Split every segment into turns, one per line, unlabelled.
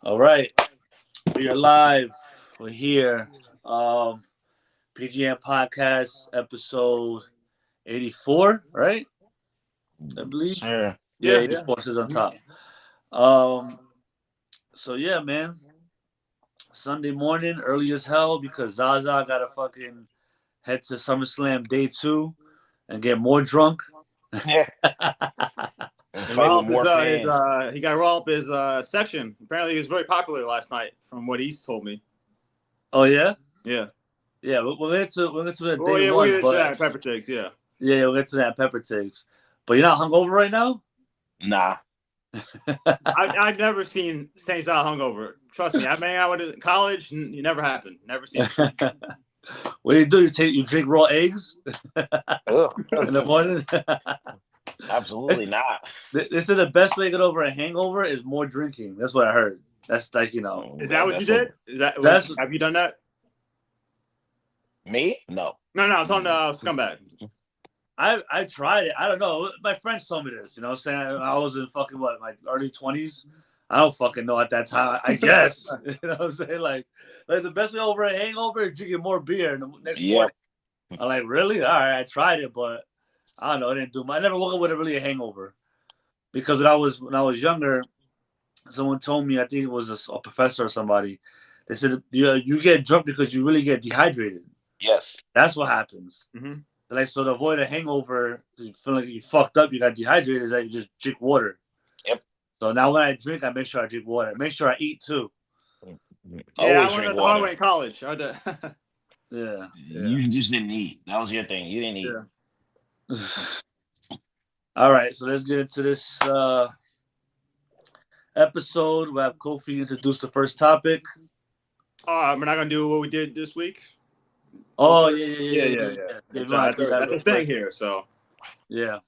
All right, we are live. We're here. PGN podcast episode 84, right? I believe.
Sure.
Yeah,
Yeah.
84 says on top. Um, so yeah, man. Sunday morning, early as hell, because Zaza got to fucking head to SummerSlam day 2 and get more drunk.
Yeah. And
And
fight with
roll up
more fans.
he got to roll up his section. Apparently, he was very popular last night, from what he's told me.
Oh yeah,
Yeah.
yeah. We'll get to the
Oh
day
yeah,
one,
we'll get into
but
that. Pepper takes. Yeah.
yeah, we'll get to that pepper takes. But you're not hungover right now.
Nah.
I've never seen Saints out hungover. Trust me, I been out with it in college. It never happened. Never seen it.
What do? You drink raw eggs
Ugh.
in the morning.
Absolutely not.
They said the best way to get over a hangover is more drinking. That's what I heard. That's like
Is that what you did? Is that have you done that?
Me? No.
No, I'm talking to Scumbag.
I tried it. I don't know. My friends told me this. You know what I'm saying? I was in fucking my early 20s. I don't fucking know at that time. I guess. You know what I'm saying? Like the best way over a hangover is drinking more beer in the next morning. I'm like, really? All right, I tried it, but I don't know. It didn't do much. I never woke up with a hangover because when I was younger, someone told me, I think it was a professor or somebody. They said you get drunk because you really get dehydrated.
Yes.
That's what happens.
Mm-hmm.
Like, so to avoid a hangover, you feel like you fucked up, you got dehydrated, is that you just drink water.
Yep.
So now when I drink, I make sure I drink water. Make sure I eat too.
Yeah, I learned that the hard way in college.
Yeah.
You just didn't eat. That was your thing. You didn't eat.
Yeah.
All right, so let's get into this episode. We'll have Kofi introduce the first topic.
We're not gonna do what we did this week.
Oh yeah.
That's a thing here. So
yeah.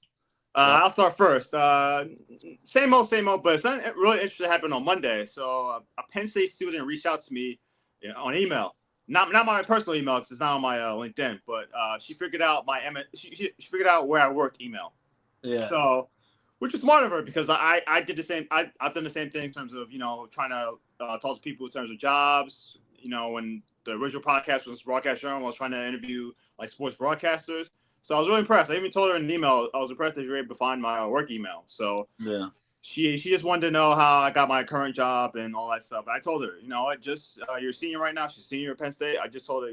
I'll start first. Same old, but something really interesting happened on Monday. So a Penn State student reached out to me on email, not my personal email because it's not on my LinkedIn, but she figured out she figured out where I worked email.
Yeah.
So, which is smart of her because I did the same. I've done the same thing in terms of trying to talk to people in terms of jobs. When the original podcast was Broadcast Journal, I was trying to interview like sports broadcasters. So I was really impressed. I even told her in an email, I was impressed that you were able to find my work email. So
yeah,
she just wanted to know how I got my current job and all that stuff. And I told her, you're a senior right now. She's a senior at Penn State. I just told her,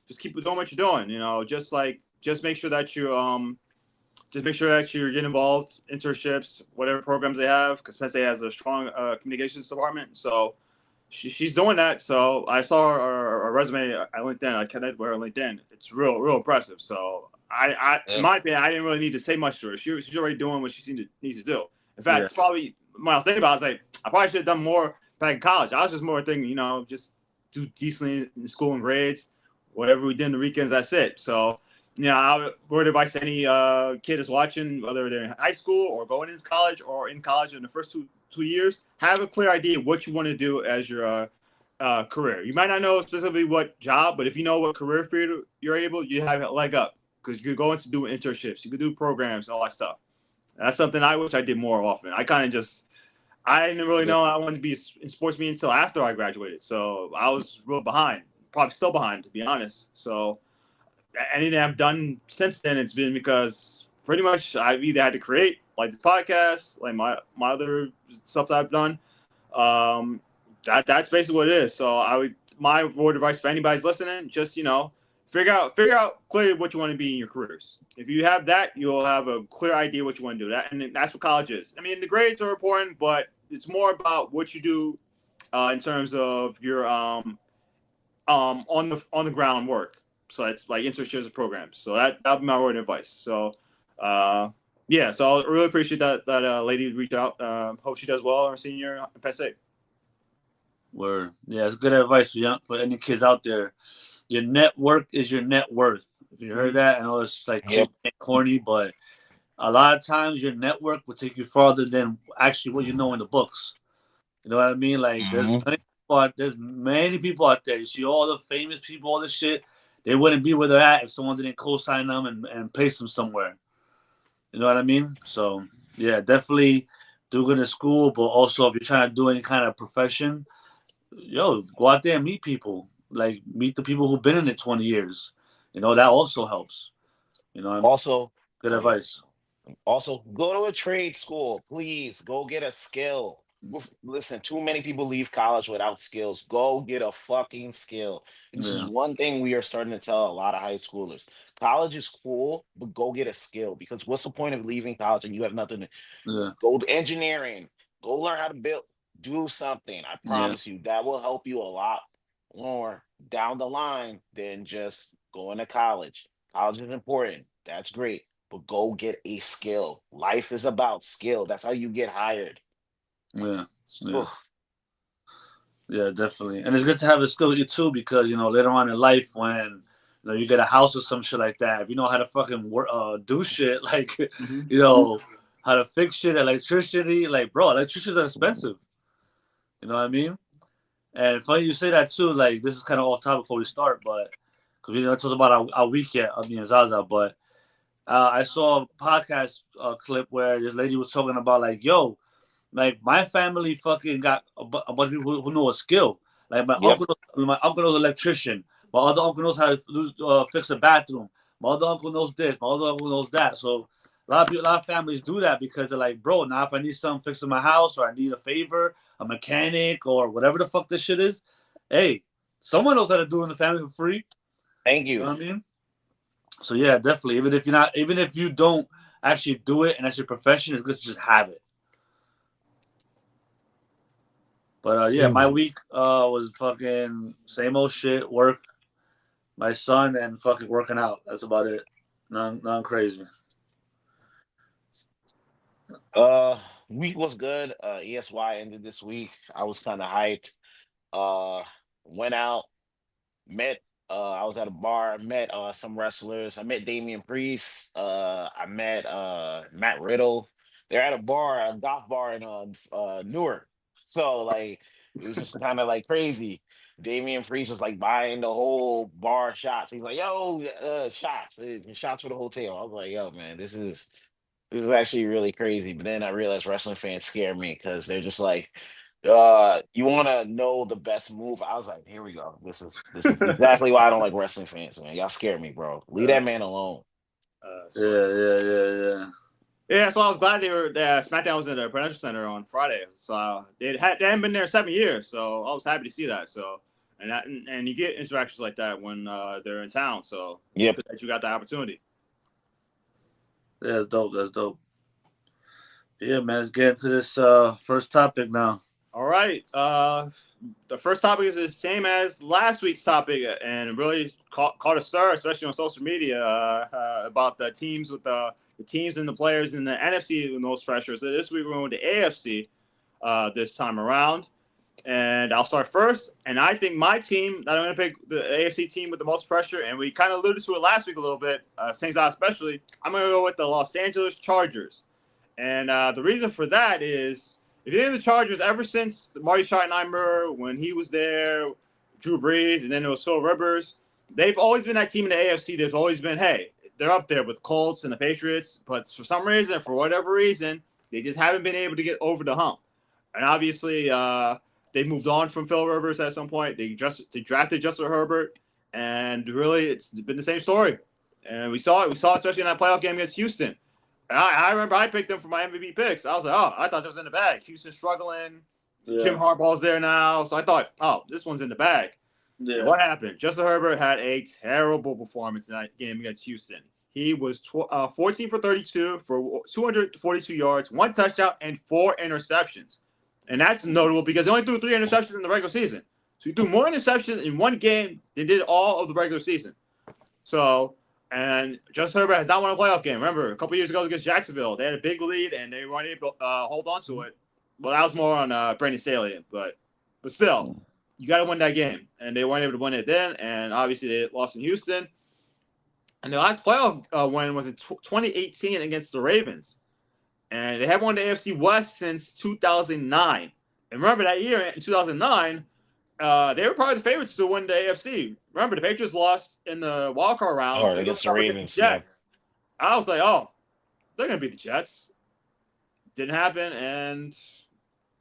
just keep doing what you're doing. Just make sure that you're getting involved, internships, whatever programs they have, because Penn State has a strong communications department. So she's doing that. So I saw her resume at LinkedIn. I connected with her on LinkedIn. It's real impressive. So in my opinion, I didn't really need to say much to her. She's already doing what she needs to do. In fact, it's probably when I was thinking about it, I was like, I probably should have done more back in college. I was just more thinking, just do decently in school and grades, whatever we did in the weekends. That's it. So, I would advise any kid is watching, whether they're in high school or going into college or in college in the first two years, have a clear idea of what you want to do as your career. You might not know specifically what job, but if you know what career field you have a leg up because you could go into doing internships, you could do programs, all that stuff. And that's something I wish I did more often. I didn't really know I wanted to be in sports media until after I graduated. So I was real behind, probably still behind, to be honest. So anything I've done since then, it's been because pretty much I've either had to create like this podcast, like my other stuff that I've done. That's basically what it is. So my word of advice for anybody's listening, just figure out clearly what you want to be in your careers. If you have that, you'll have a clear idea what you want to do. And that's what college is. I mean, the grades are important, but it's more about what you do in terms of your on the ground work. So it's like internships and programs. So that'll be my word of advice. So so I really appreciate that lady reached out. Hope she does well, our senior at Penn State.
Word. Yeah, it's good advice for any kids out there. Your network is your net worth. If you heard that, I know it's like corny, but a lot of times your network will take you farther than actually what you know in the books. You know what I mean? Like there's many people out there. You see all the famous people, all this shit. They wouldn't be where they're at if someone didn't co-sign them and place them somewhere. You know what I mean? So yeah, definitely do good in school, but also if you're trying to do any kind of profession, yo, go out there and meet people. Like meet the people who've been in it 20 years. That also helps.
Also,
Good
oh yeah.
advice.
Also, go to a trade school, please. Go get a skill. Listen, too many people leave college without skills. Go get a fucking skill. This is
Yeah,
one thing we are starting to tell a lot of high schoolers. College is cool, but go get a skill because what's the point of leaving college and you have nothing to
yeah,
go to engineering, go learn how to build, do something. I
yeah,
promise you that will help you a lot more down the line than just going to college. College is important. That's great. But go get a skill. Life is about skill. That's how you get hired.
yeah, yeah.
Ugh.
Yeah, definitely. And it's good to have a skill too because later on in life when you get a house or some shit like that, if you know how to fucking do shit like
Mhm.
how to fix shit, electricity, like bro, electricity is expensive. You know what I mean? And funny you say that too. Like this is kind of off topic before we start, but because we never talked about our week yet, me and Zaza. But I saw a podcast clip where this lady was talking about like, yo, like my family fucking got a bunch of people who know a skill. Like
Yep.
my uncle knows electrician. My other uncle knows how to fix a bathroom. My other uncle knows this. My other uncle knows that. So a lot of families do that because they're like, bro, now if I need something fixed in my house or I need a favor, a mechanic or whatever the fuck this shit is, hey, someone knows how to do it in the family for free.
Thank
You know
you.
what I mean? So yeah, definitely. Even if you don't actually do it and that's your profession, it's good to just have it. But yeah,
Feel
my
me.
week was fucking same old shit, work, my son, and fucking working out. That's about it. None crazy.
Uh, Week was good. ESY ended this week. I was kind of hyped. Uh, Went out, met I was at a bar, met some wrestlers. I met Damian Priest. I met Matt Riddle. They're at a bar, a golf bar in Newark. So like it was just kind of like crazy. Damian Priest was like buying the whole bar shots. He's like, yo, shots, shots for the hotel. I was like, yo, man, this is actually really crazy. But then I realized wrestling fans scare me because they're just like, you want to know the best move. I was like, here we go. This is exactly why I don't like wrestling fans, man. Y'all scare me, bro. Leave
Uh,
that man alone.
it's
Yeah,
funny.
yeah, yeah, yeah.
Yeah, that's why I was glad SmackDown was in the Prudential Center on Friday. So they hadn't been there 7 years, so I was happy to see that. So and you get interactions like that when they're in town. So it's
Yep.
good that you got the opportunity.
Yeah, that's dope. That's dope. Yeah, man. Let's get into this first topic now.
All right. The first topic is the same as last week's topic, and really caught a stir, especially on social media, about the teams with the teams and the players in the NFC with most pressure. So this week we're going with the AFC this time around, and I'll start first. And I think my team that I'm going to pick the AFC team with the most pressure, and we kind of alluded to it last week a little bit, Saints especially. I'm going to go with the Los Angeles Chargers. And the reason for that is if you think of the Chargers, ever since Marty Schottenheimer, when he was there, Drew Brees, and then it was Phil Rivers, they've always been that team in the AFC. There's always been, hey, they're up there with Colts and the Patriots, but for some reason, for whatever reason, they just haven't been able to get over the hump. And obviously, they moved on from Phil Rivers at some point. They drafted Justin Herbert, and really, it's been the same story. And we saw it. We saw it especially in that playoff game against Houston. I remember I picked them for my MVP picks. I was like, oh, I thought it was in the bag. Houston struggling. Jim
Yeah,
Harbaugh's there now. So I thought, oh, this one's in the bag. And
yeah,
what happened? Justin Herbert had a terrible performance in that game against Houston. He was 14 for 32 for 242 yards, one touchdown, and four interceptions. And that's notable because he only threw three interceptions in the regular season. So he threw more interceptions in one game than did all of the regular season. So, and Justin Herbert has not won a playoff game. Remember, a couple years ago against Jacksonville, they had a big lead and they weren't able to hold on to it. Well, that was more on Brandon Staley, but still, you got to win that game, and they weren't able to win it then. And obviously, they lost in Houston. And the last playoff win was in 2018 against the Ravens, and they haven't won the AFC West since 2009. And remember that year in 2009. They were probably the favorites to win the AFC. Remember, the Patriots lost in the wild card round.
Or
They
against
looked
the
up against the
Ravens. Yeah.
Jets. I was like, oh, they're going to beat the Jets. Didn't happen, and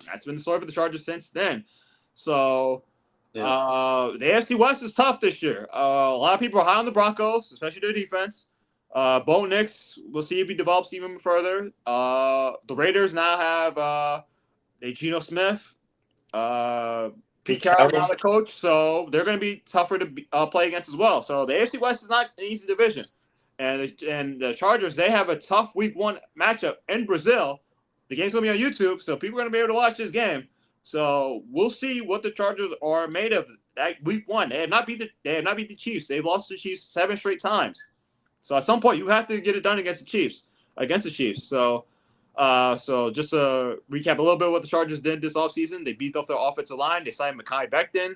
that's been the story for the Chargers since then. So the AFC West is tough this year. A lot of people are high on the Broncos, especially their defense. Bo Nix, we'll see if he develops even further. The Raiders now have Geno Smith, Pete Carroll now the coach, so they're going to be tougher to play against as well. So the AFC West is not an easy division, and the Chargers, they have a tough Week 1 matchup in Brazil. The game's going to be on YouTube, so people are going to be able to watch this game. So we'll see what the Chargers are made of that Week 1. They have not beat the Chiefs. They've lost to the Chiefs 7 straight times. So at some point, you have to get it done against the Chiefs. So just to recap a little bit what the Chargers did this offseason, they beefed up their offensive line. They signed Mekhi Becton.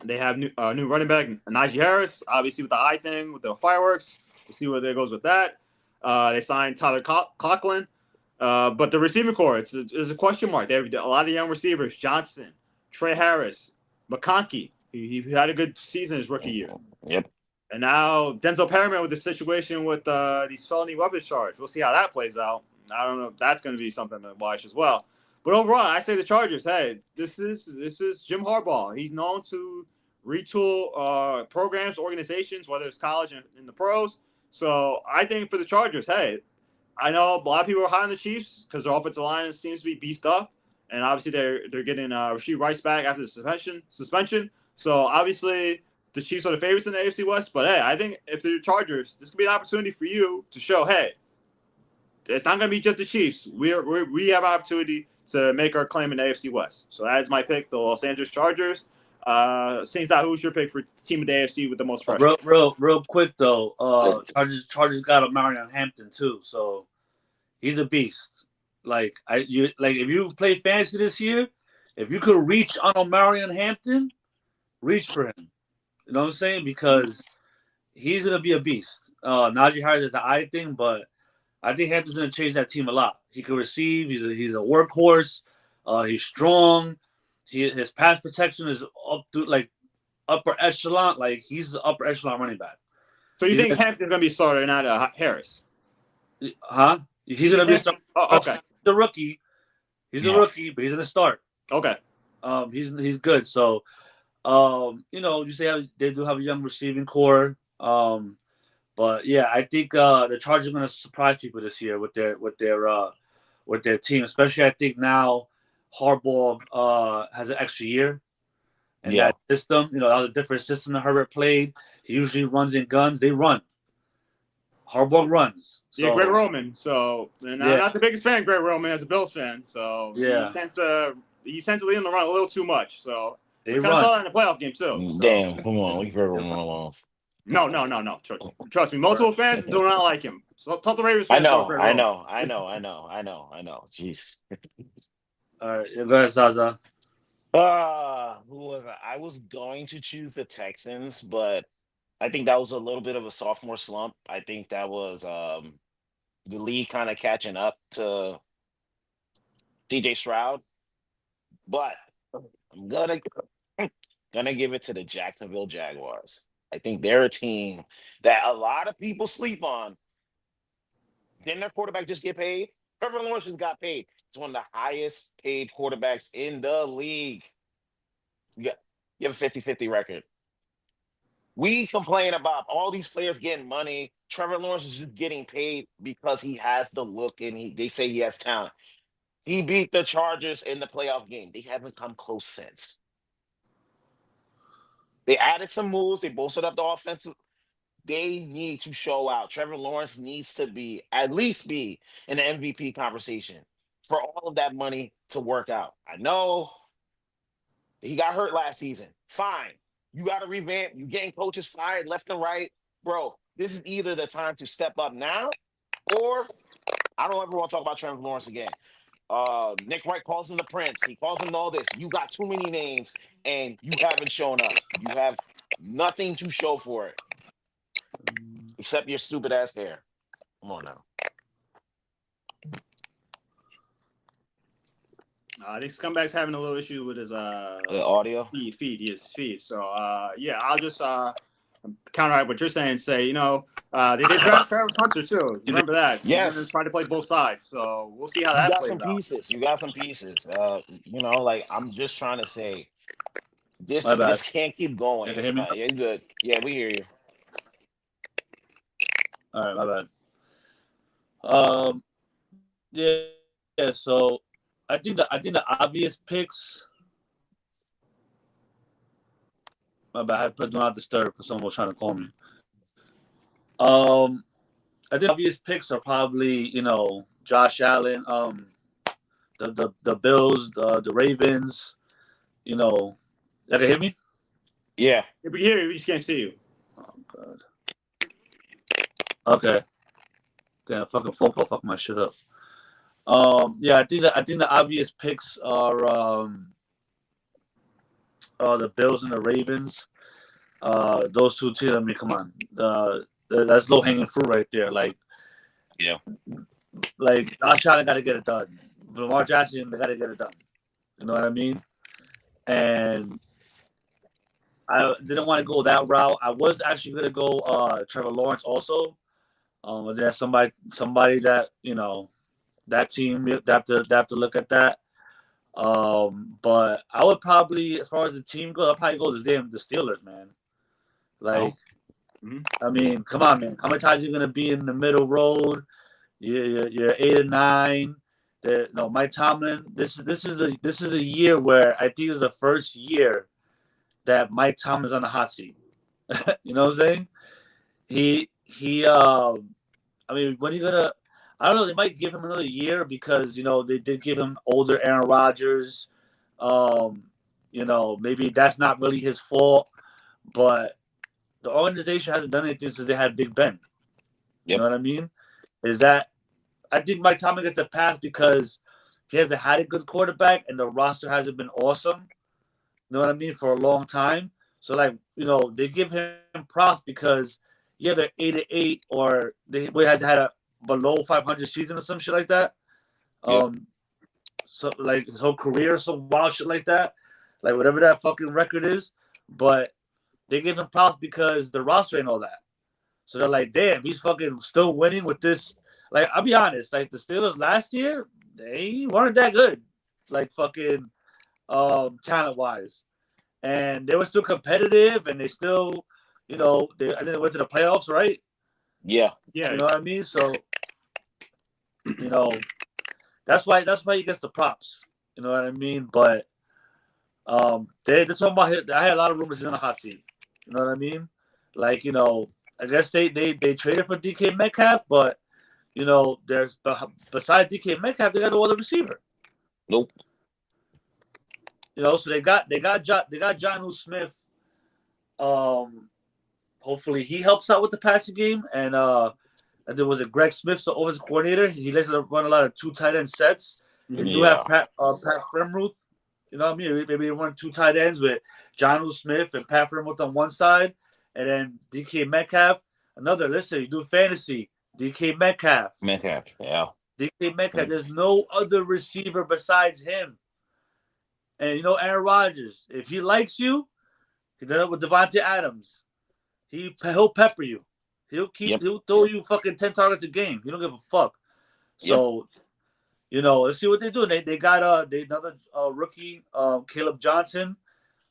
They have new running back, Najee Harris, obviously with the eye thing, with the fireworks. We'll see where that goes with that. They signed Tyler Conklin. But the receiving core, it's a question mark. They have a lot of young receivers, Johnson, Trey Harris, McConkey. He had a good season his rookie year.
Yep.
And now Denzel Perryman with the situation with these felony weapons charges. We'll see how that plays out. I don't know if that's going to be something to watch as well. But overall, I say the Chargers. Hey, this is Jim Harbaugh. He's known to retool programs, organizations, whether it's college and in the pros. So I think for the Chargers, hey, I know a lot of people are high on the Chiefs because their offensive line seems to be beefed up, and obviously they're getting Rashee Rice back after the suspension. So obviously the Chiefs are the favorites in the AFC West. But hey, I think if they're the Chargers, this could be an opportunity for you to show, hey, it's not going to be just the Chiefs. We have an opportunity to make our claim in the AFC West. So that is my pick, the Los Angeles Chargers. Saints, who's your pick for team of the AFC with the most pressure?
Real quick though, Chargers got a McLaurin Hampton too, so he's a beast. Like if you play fantasy this year, if you could reach on McLaurin Hampton, reach for him. You know what I'm saying? Because he's gonna be a beast. Najee Harris is the eye thing, but I think Hampton's gonna change that team a lot. He can receive. He's a workhorse. He's strong. His pass protection is up to like upper echelon. Like he's the upper echelon running back.
So you think Hampton's gonna be starter, not Harris?
Huh? He's gonna be a starter.
Oh, okay.
He's a rookie. He's a rookie, but he's gonna start.
Okay.
He's good. So, you say they do have a young receiving core. But yeah, I think the Chargers are gonna surprise people this year with their team. Especially, I think now Harbaugh has an extra year in that system. That was a different system that Herbert played. He usually runs in guns. They run. Harbaugh runs.
So, Greg Roman. So, and I'm not the biggest fan of Greg Roman as a Bills fan. So he tends to lead him to run a little too much. So we kind of saw that in the playoff game too. So.
Damn, come on, leave Greg Roman alone.
No. Trust me, multiple fans do not like him. So tell the Ravens fans.
I know. Jeez.
All right, go ahead, Zaza.
Who was I? I was going to choose the Texans, but I think that was a little bit of a sophomore slump. I think that was the league kind of catching up to CJ Stroud. But I'm gonna give it to the Jacksonville Jaguars. I think they're a team that a lot of people sleep on. Didn't their quarterback just get paid? Trevor Lawrence just got paid. He's one of the highest paid quarterbacks in the league. You have a 50-50 record. We complain about all these players getting money. Trevor Lawrence is just getting paid because he has the look and they say he has talent. He beat the Chargers in the playoff game. They haven't come close since. They added some moves. They bolstered up the offensive. They need to show out. Trevor Lawrence needs to at least be in the MVP conversation for all of that money to work out. I know he got hurt last season. Fine. You got to revamp. You getting coaches fired left and right. Bro, this is either the time to step up now or I don't ever want to talk about Trevor Lawrence again. Nick Wright calls him the Prince. He calls him all this. You got too many names, and you haven't shown up. You have nothing to show for it, except your stupid-ass hair. Come on now.
This scumbag's having a little issue with his
the audio
feed. So I'll just counteract what you're saying. Say, they did draft Travis Hunter too. Remember that?
Yes.
He's going to try to play both sides. So we'll see how
You
that
got
plays
some
out.
pieces. You got some pieces. Like I'm just trying to say,
My bad.
this can't keep
You
going.
can hear me?
You're good. Yeah, we hear you.
All right, my bad. Yeah. So I think the obvious picks. My bad. I put do not disturb because someone was trying to call me. I think the obvious picks are probably Josh Allen, the Bills, the Ravens. You can hear me?
Yeah.
If we hear you, we just can't see you.
Oh god. Okay. Damn, fucking phone call fuck my shit up. Yeah, I think the obvious picks are the Bills and the Ravens. Those two teams. I mean, come on, that's low hanging fruit right there.
Yeah.
Like Josh Allen got to get it done. Lamar Jackson, they got to get it done. You know what I mean? And I didn't want to go that route. I was actually gonna go Trevor Lawrence also. And there's somebody that that team they have to look at that. But I would probably, as far as the team goes, I'll probably go the Steelers, man. Like, I mean, come on, man. How many times are you gonna be in the middle road? You're 8 or 9. Mike Tomlin. This is a year where I think it's the first year that Mike Tomlin's on the hot seat. You know what I'm saying? He. I mean, when are you gonna? I don't know. They might give him another year because they did give him older Aaron Rodgers. Maybe that's not really his fault, but the organization hasn't done anything since they had Big Ben. You know what I mean? I think Mike Tomlin gets a pass because he hasn't had a good quarterback and the roster hasn't been awesome. You know what I mean? For a long time. So they give him props because they're 8-8 or they had a below 500 season or some shit like that. So like his whole career, some wild shit like that, like whatever that fucking record is. But they give him props because the roster ain't all that. So they're like, damn, he's fucking still winning with this. Like, I'll be honest, like the Steelers last year, they weren't that good, like fucking talent wise, and they were still competitive, and they still, I think they went to the playoffs, right?
Yeah.
You know what I mean? So, that's why he gets the props. You know what I mean? But they're talking about. I had a lot of rumors he's in a hot seat. You know what I mean? Like, I guess they traded for DK Metcalf, but there's besides DK Metcalf, they got no other receiver.
Nope.
So they got Jonnu Smith. Hopefully he helps out with the passing game, and there was a Greg Smith, the offensive coordinator. He likes to run a lot of 2 tight end sets. They do have Pat Freiermuth. You know what I mean? Maybe they run 2 tight ends with Jonnu Smith and Pat Freiermuth on one side, and then DK Metcalf. Listen, you do fantasy. DK Metcalf.
Yeah.
DK Metcalf. There's no other receiver besides him. And Aaron Rodgers, if he likes you, he did it with Devontae Adams. He'll pepper you. He'll throw you fucking 10 targets a game. He don't give a fuck. So, let's see what they do. They got another rookie, Caleb Johnson.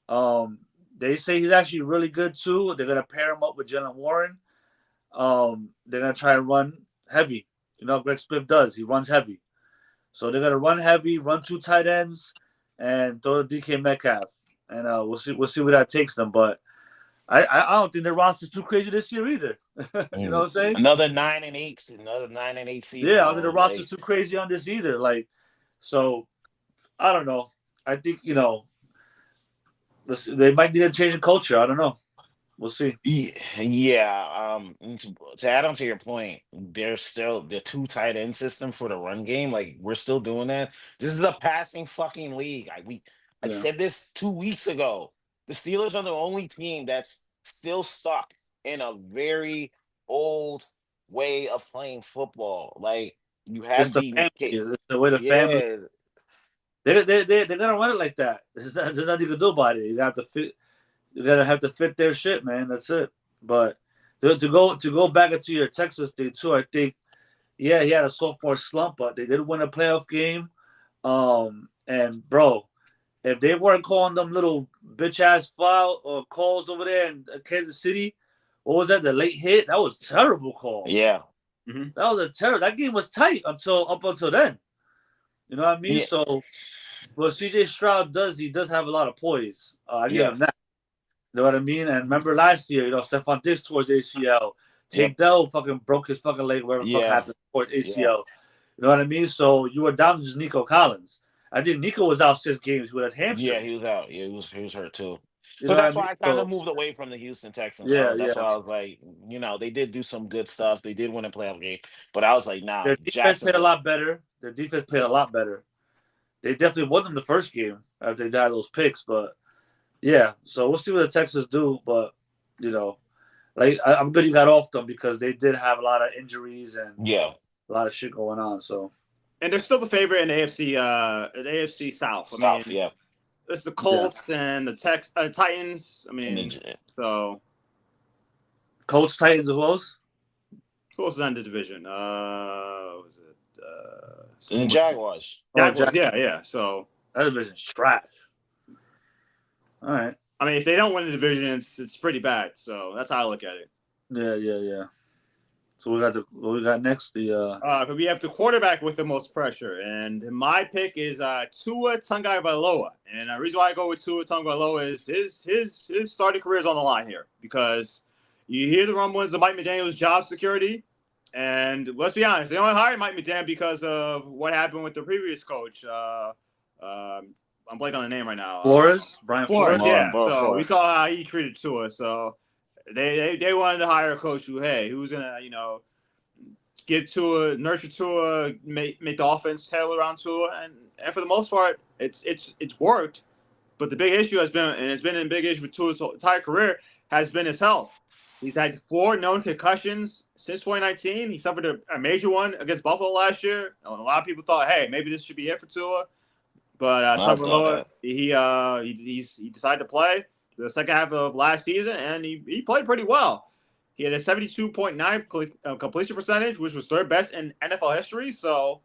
They say he's actually really good too. They're gonna pair him up with Jalen Warren. They're gonna try and run heavy. Greg Smith does. He runs heavy. So they're gonna run heavy, run 2 tight ends, and throw the DK Metcalf. And we'll see where that takes them. But I don't think their roster's too crazy this year either. You know what I'm saying?
Another 9-8 season.
Yeah, I don't think the roster's too crazy on this either. Like, so I don't know. I think they might need to change the culture. I don't know. We'll see.
Yeah. To add on to your point, there's still the 2 tight end system for the run game. Like, we're still doing that. This is a passing fucking league. I said this 2 weeks ago. The Steelers are the only team that's still stuck in a very old way of playing football. Like, you have
It's the way the family. They're gonna run it like that. There's nothing you can do about it. You gotta have to fit their shit, man. That's it. But to go back into your Texas thing too, I think yeah, he had a sophomore slump, but they did win a playoff game. And bro, if they weren't calling them little bitch ass foul or calls over there in Kansas City, what was that? The late hit? That was a terrible call.
Yeah.
Hmm.
That was a terrible. That game was tight up until then. You know what I mean?
Yeah.
So, what CJ Stroud does, he does have a lot of poise. I give him
Yes.
that. You know what I mean? And remember last year, Stephon Diggs towards ACL.
Yep.
Tank Dell fucking broke his fucking leg, whatever the fuck
Yeah.
happened towards
Yeah.
ACL. You know what I mean? So you were down to just Nico Collins. I think Nico was out 6 games with his
Yeah,
hamstring.
he was out. Yeah, he was hurt too.
You
So
know what I
that's
mean?
why I kind
So
of moved away from the Houston Texans.
yeah,
That's why
yeah.
I was like, they did do some good stuff. They did win a playoff game, but I was like, nah,
Their defense played a
Jacksonville.
lot better. Their defense played a lot better. They definitely won them the first game after they had those picks. But yeah, so we'll see what the Texans do. But you know, I'm good you got off them because they did have a lot of injuries and
Yeah,
a lot of shit going on. So
And they're still the favorite in the AFC South. I
South.
mean,
Yeah,
it's the
yeah,
Colts and the Titans. I
and
mean, so
Colts, Titans, who else?
who else is in the division? What was it?
the
What's it?
Jaguars.
Oh,
Jaguars. Yeah, yeah. So
that division's trash. All right.
I mean, if they don't win the division, it's pretty bad. So that's how I look at it.
Yeah, yeah, yeah. So what we got next?
But we have the quarterback with the most pressure, and my pick is Tua Tagovailoa. And the reason why I go with Tua Tagovailoa is his starting career is on the line here because you hear the rumblings of Mike McDaniel's job security, and let's be honest, they only hired Mike McDaniel because of what happened with the previous coach. I'm blanking on the name right now.
Brian
Flores,
Flores.
yeah.
Bro,
So we
Flores.
saw how he treated Tua. So they wanted to hire a coach who's gonna get Tua, nurture Tua, make the offense tailor around Tua, and for the most part, it's worked. But the big issue has been, and it's been a big issue with Tua's entire career, has been his health. He's had 4 known concussions since 2019. He suffered a major one against Buffalo last year. And a lot of people thought, hey, maybe this should be it for Tua. But
I thought
Tagovailoa,
that.
he decided to play the second half of last season, and he played pretty well. He had a 72.9 completion percentage, which was 3rd best in NFL history. So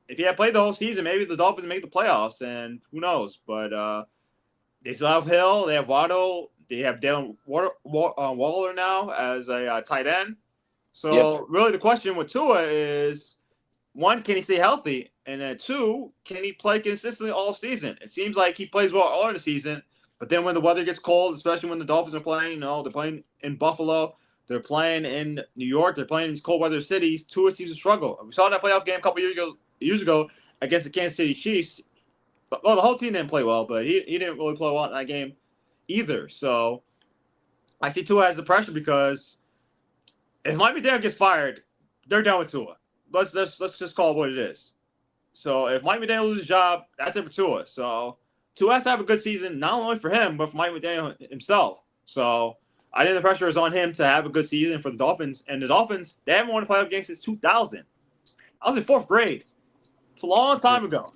if he had played the whole season, maybe the Dolphins make the playoffs, and who knows? But they still have Hill, they have Waddle, they have Dalen Waller now as a tight end.
Yep.
So really, the question with Tua is: 1, can he stay healthy? And then 2, can he play consistently all season? It seems like he plays well all in the season, but then when the weather gets cold, especially when the Dolphins are playing, they're playing in Buffalo, they're playing in New York, they're playing in these cold weather cities, Tua seems to struggle. We saw that playoff game a couple years ago against the Kansas City Chiefs. Well, the whole team didn't play well, but he didn't really play well in that game either. So I see Tua has the pressure because if Mike McDaniel gets fired, they're done with Tua. Let's just call it what it is. So if Mike McDaniel loses his job, that's it for Tua. So Tua has to have a good season, not only for him, but for Mike McDaniel himself. So I think the pressure is on him to have a good season for the Dolphins. And the Dolphins, they haven't won a playoff game since 2000. I was in 4th grade. It's a long time ago.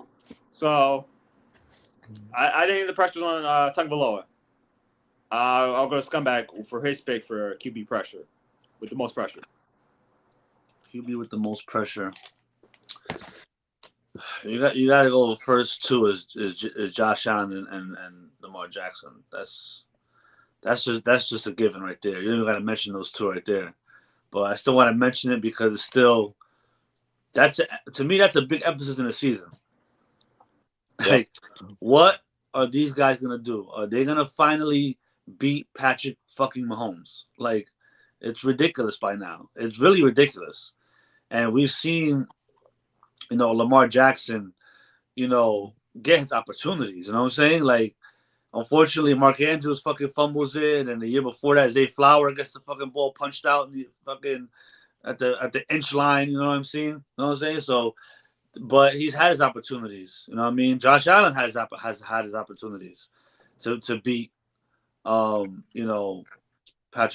So I think the pressure's on Tagovailoa. I'll go to Scumbag for his pick for QB pressure, with the most pressure.
QB with the most pressure. You got to go first two is Josh Allen and Lamar Jackson. That's just a given right there. You don't got to mention those two right there. But I still want to mention it because it's still to me that's a big emphasis in the season.
Yep.
Like, what are these guys gonna do? Are they gonna finally beat Patrick fucking Mahomes? Like, it's ridiculous by now. It's really ridiculous. And we've seen, Lamar Jackson, get his opportunities. You know what I'm saying? Like, unfortunately, Mark Andrews fucking fumbles it, and the year before that, Zay Flower gets the fucking ball punched out in the fucking at the inch line. You know what I'm saying? You know what I'm saying? So, but he's had his opportunities. You know what I mean? Josh Allen has had his opportunities to beat, Patrick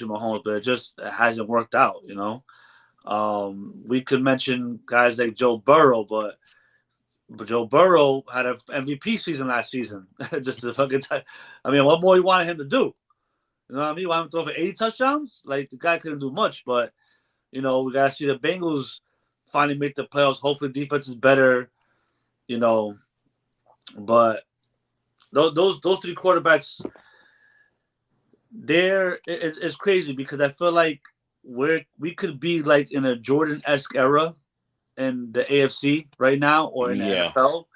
Mahomes, but it hasn't worked out. We could mention guys like Joe Burrow, but Joe Burrow had an MVP season last season. Just to fucking, what more you wanted him to do? You know what I mean? Why him throw for 80 touchdowns? Like the guy couldn't do much, but we gotta see the Bengals finally make the playoffs. Hopefully, defense is better. You know, but those three quarterbacks, it's crazy because I feel like we could be like in a Jordan-esque era in the AFC right now or in the
Yeah.
NFL,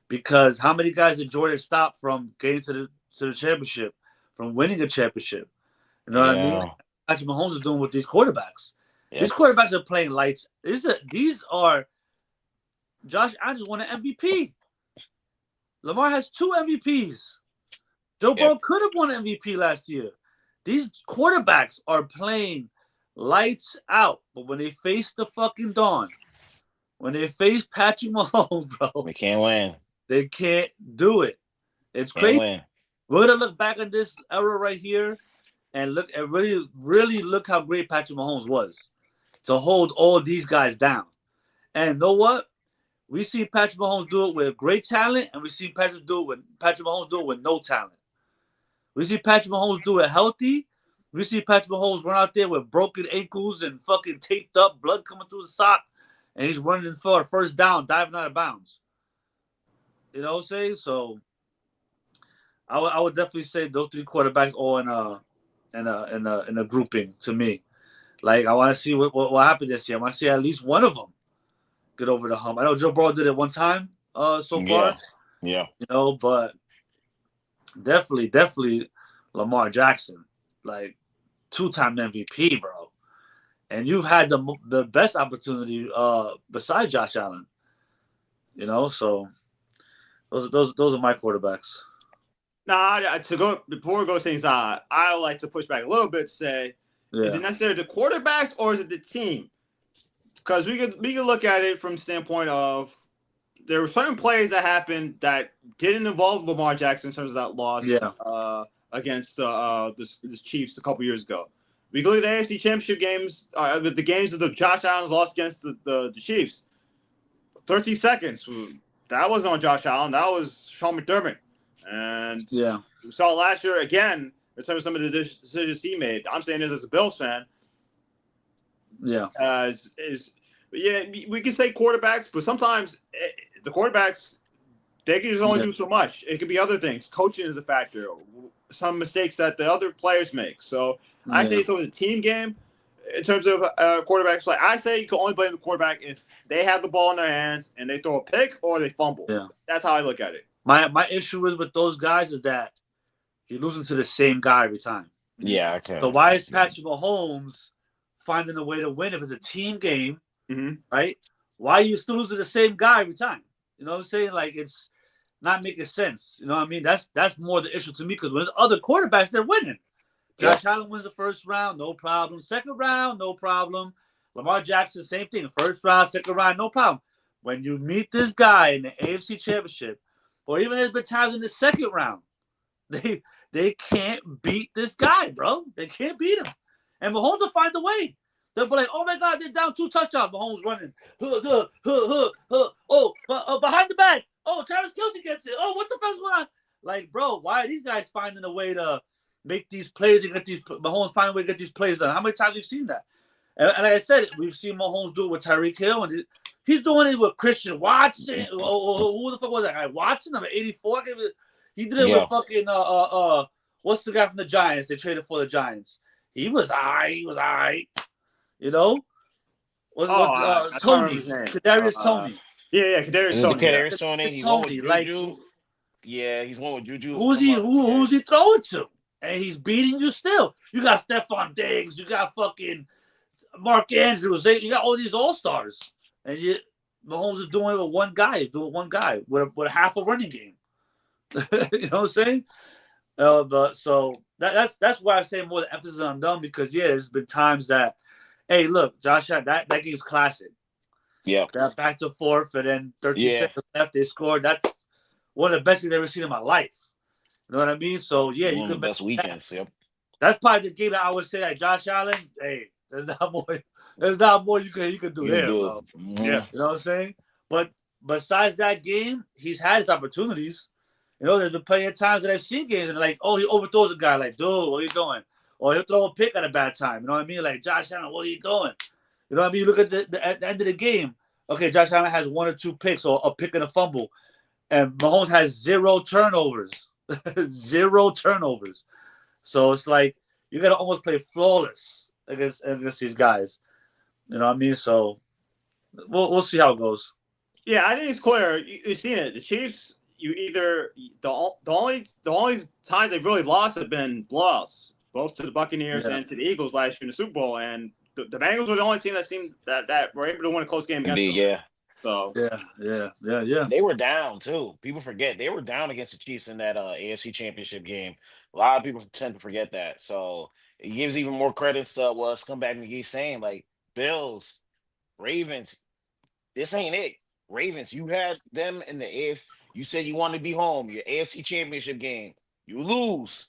because how many guys did Jordan stop from getting to the championship, from winning a championship? You know what I mean?
Yeah.
Patrick Mahomes is doing with these quarterbacks. These
Yep.
quarterbacks are playing lights. These are Josh Allen just won an MVP. Lamar has 2 MVPs. Joe Burrow
Yep.
could have won an MVP last year. These quarterbacks are playing lights out, but when they face the fucking dawn, when they face Patrick Mahomes, bro,
They can't win.
they can't do it. It's
Can't
crazy.
win.
We're gonna look back at this era right here and really, really look how great Patrick Mahomes was to hold all these guys down. And you know what? We see Patrick Mahomes do it with great talent, and we see Patrick Mahomes do it with no talent. We see Patrick Mahomes do it healthy. We see Patrick Mahomes run out there with broken ankles and fucking taped up, blood coming through the sock, and he's running for a first down, diving out of bounds. You know what I'm saying? So I would definitely say those three quarterbacks all in a grouping to me. Like I want to see what happened this year. I want to see at least one of them get over the hump. I know Joe Burrow did it one time so far,
Yeah.
but definitely Lamar Jackson, like 2-time MVP, bro. And you've had the best opportunity besides Josh Allen. So those are my quarterbacks.
Nah, before we go things on, I would like to push back a little bit. Say, is it necessarily the quarterbacks or is it the team? Because we could look at it from the standpoint of there were certain plays that happened that didn't involve Lamar Jackson in terms of that loss against the Chiefs a couple years ago. We can look at the AFC Championship games, with the games of the Josh Allen's loss against the Chiefs. 13 seconds. That wasn't on Josh Allen. That was Sean McDermott. And we saw last year again in terms of some of the decisions he made. I'm saying this as a Bills fan.
Yeah.
We can say quarterbacks, but sometimes the quarterbacks, they can just only do so much. It could be other things. Coaching is a factor. Some mistakes that the other players make. So I say it's a team game in terms of quarterbacks. Like I say, you can only blame the quarterback if they have the ball in their hands and they throw a pick or they fumble.
Yeah.
That's how I look at it.
My issue is with those guys is that you're losing to the same guy every time.
Yeah, okay.
So why is Patrick Mahomes finding a way to win if it's a team game, right? Why are you still losing the same guy every time? You know what I'm saying? Like it's not making sense. You know what I mean? That's more the issue to me because when there's other quarterbacks, they're winning. Josh Allen wins the first round, no problem. Second round, no problem. Lamar Jackson, same thing. First round, second round, no problem. When you meet this guy in the AFC Championship, or even there's been times in the second round, they can't beat this guy, bro. They can't beat him. And Mahomes will find a way. They'll be like, oh, my God, they're down 2 touchdowns. Mahomes running. Behind the back. Oh, Travis Kelce gets it. Oh, what the fuck's going on? Like, bro, why are these guys finding a way to make these plays and get these – Mahomes finding a way to get these plays done? How many times have you seen that? And like I said, we've seen Mahomes do it with Tyreek Hill, and he's doing it with Christian Watson. Who the fuck was that guy? Watson? Number 84? He did it with fucking what's the guy from the Giants? They traded for the Giants. He was all right. You know? Tony. Kadarius Tony.
Yeah, Kadarius Tony.
Kadarius Tony. He's one with Juju.
Like,
he's one with Juju.
Who's he throwing to? And he's beating you still. You got Stephon Diggs. You got fucking Mark Andrews. You got all these all-stars. And Mahomes is doing it with one guy. He's doing one guy with half a running game. You know what I'm saying? So that's why I say more the emphasis on them because, there's been times that, hey, look, Josh, that game's classic.
Yeah.
That back to forth, and then 13 seconds left, they scored. That's one of the best things I've ever seen in my life. You know what I mean? So, you
one of the best weekends. Yep.
That's probably the game that I would say that Josh Allen, hey, there's not more you can do there, bro.
Mm-hmm.
Yeah. You know what I'm saying? But besides that game, he's had his opportunities. You know, there's been plenty of times that I've seen games and like, oh, he overthrows a guy. Like, dude, what are you doing? or he'll throw a pick at a bad time. You know what I mean? Like, Josh Allen, what are you doing? You know what I mean? You look at at the end of the game. Okay, Josh Allen has 1 or 2 picks or a pick and a fumble, and Mahomes has 0 turnovers, 0 turnovers. So it's like you gotta almost play flawless against these guys. You know what I mean? So we'll see how it goes.
Yeah, I think it's clear. You've seen it. The Chiefs, you either the only times they've really lost have been blowouts, both to the Buccaneers and to the Eagles last year in the Super Bowl. And the Bengals were the only team that seemed that were able to win a close game against them.
Yeah.
So
Yeah.
They were down too. People forget they were down against the Chiefs in that AFC Championship game. A lot of people tend to forget that. So it gives even more credit to what Scumbag McGee's saying. Like Bills, Ravens, this ain't it. Ravens, you had them in the AFC. You said you wanted to be home. Your AFC Championship game, you lose.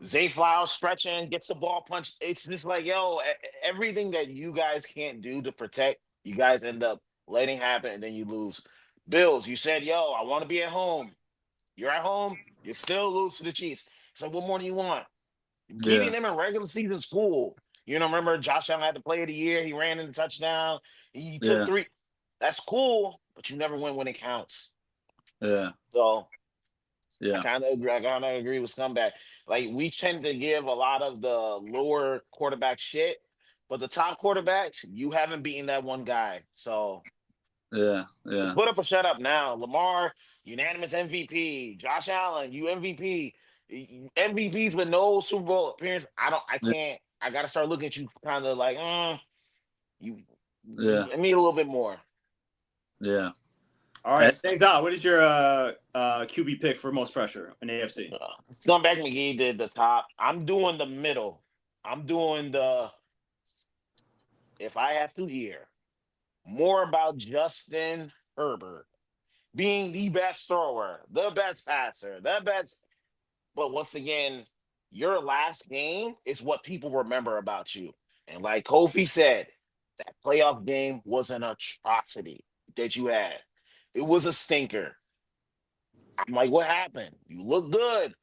Zay Flowers stretching, gets the ball punched. It's just like, yo, everything that you guys can't do to protect, you guys end up letting happen, and then you lose. Bills, you said, yo, I want to be at home. You're at home, you still lose to the Chiefs. It's like, what more do you want? Beating them in regular season school. You know, remember Josh Allen had the play of the year. He ran in the touchdown. He took 3. That's cool, but you never win when it counts.
Yeah.
So
yeah,
I kind of agree with Scumbag. Like, we tend to give a lot of the lower quarterback shit, but the top quarterbacks, you haven't beaten that one guy. So let's put up or shut up now. Lamar, unanimous MVP. Josh Allen, you MVP. MVPs with no Super Bowl appearance. I can't. I got to start looking at you kind of like, you need a little bit more.
Yeah.
All right, Stays out. What is your QB pick for most pressure in AFC?
Scumbag McGee did the top. I'm doing the middle. I'm doing the, if I have to hear more about Justin Herbert being the best thrower, the best passer, the best. But once again, your last game is what people remember about you. And like Kofi said, that playoff game was an atrocity that you had. It was a stinker. I'm like, what happened? You look good,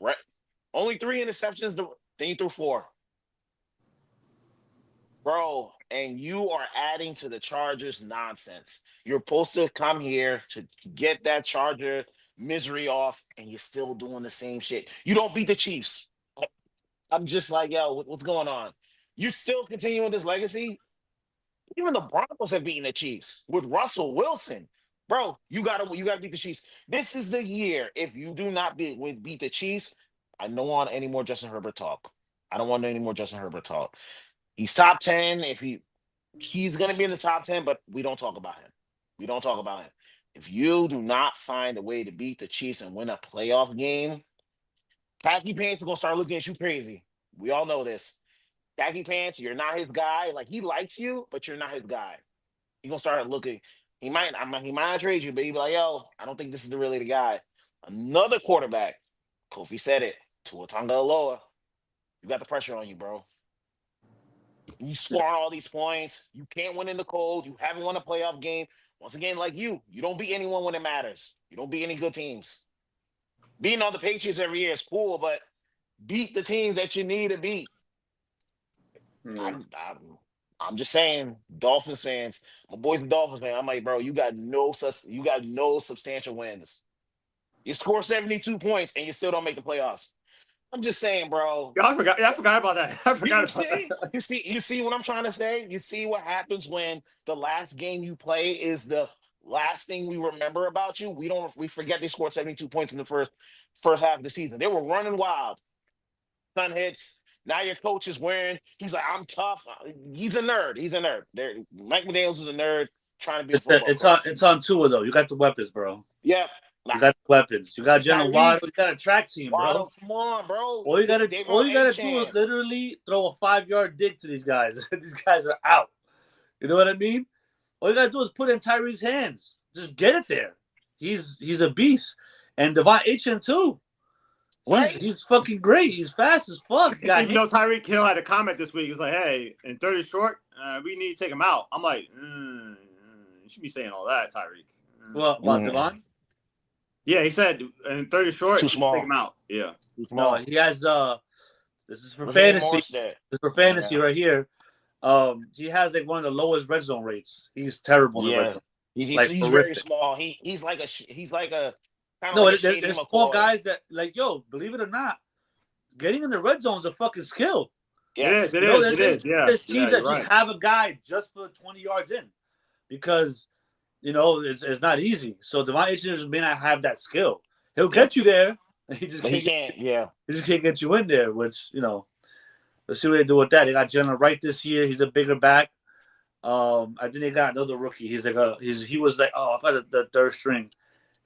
right? Only 3 interceptions, then you threw 4. Bro, and you are adding to the Chargers nonsense. You're supposed to come here to get that Charger misery off, and you're still doing the same shit. You don't beat the Chiefs. I'm just like, yo, what's going on? You're still continuing this legacy? Even the Broncos have beaten the Chiefs with Russell Wilson. Bro, you gotta beat the Chiefs. This is the year. If you do not beat the Chiefs, I don't want any more Justin Herbert talk. I don't want any more Justin Herbert talk. He's top 10. If he's gonna be in the top 10, but we don't talk about him. We don't talk about him. If you do not find a way to beat the Chiefs and win a playoff game, Khaki Pants is gonna start looking at you crazy. We all know this. Khaki Pants, you're not his guy. Like, he likes you, but you're not his guy. He's gonna start looking. He might not trade you, but he'll be like, yo, I don't think this is really the guy. Another quarterback, Kofi said it, Tua Tagovailoa. You got the pressure on you, bro. You scoring all these points. You can't win in the cold. You haven't won a playoff game. Once again, like you don't beat anyone when it matters. You don't beat any good teams. Beating all the Patriots every year is cool, but beat the teams that you need to beat. I'm just saying, Dolphins fans, my boys and Dolphins fans, I'm like, bro, you got no substantial wins. You score 72 points and you still don't make the playoffs. I'm just saying, bro.
I forgot about that.
You see what I'm trying to say? You see what happens when the last game you play is the last thing we remember about you? We forget they scored 72 points in the first half of the season. They were running wild. Sun hits. Now your coach is he's like, I'm tough. He's a nerd. Mike McDaniels is a nerd trying to be a football coach.
It's on Tua, though. You got the weapons, bro.
Yep.
You got the weapons. You got General Waddle. You got a track team, bro.
Waddle, come on, bro.
All you gotta do is literally throw a 5-yard dig to these guys. These guys are out. You know what I mean? All you gotta do is put it in Tyreek's hands. Just get it there. He's a beast. And Devon Achane too. Right? He's fucking great. He's fast as fuck.
You know, Tyreek Hill had a comment this week. He was like, hey, in 30 short, we need to take him out. I'm like, you should be saying all that, Tyreek.
Well, about Devon?
Yeah, he said in 30 short,
too small.
take him out. Yeah.
No, he has This is for
Raheem
fantasy.
Morris there.
This is for fantasy right here. He has like one of the lowest red zone rates. He's terrible in the red
Yeah,
zone.
he's very small. He's like a kind of
No,
like a Shady
there's small
McCoy.
guys that like, yo, believe it or not, getting in the red zone is a fucking skill.
Yes.
It is. Yeah,
There's teams that
you're right.
just have a guy just for 20 yards in, because it's not easy. So Devon Achane may not have that skill. He'll get you there. He just can't.
Yeah.
He just can't get you in there. Which let's see what they do with that. They got Jalen Wright this year. He's a bigger back. I think they got another rookie. He's like he was like, I thought the third string.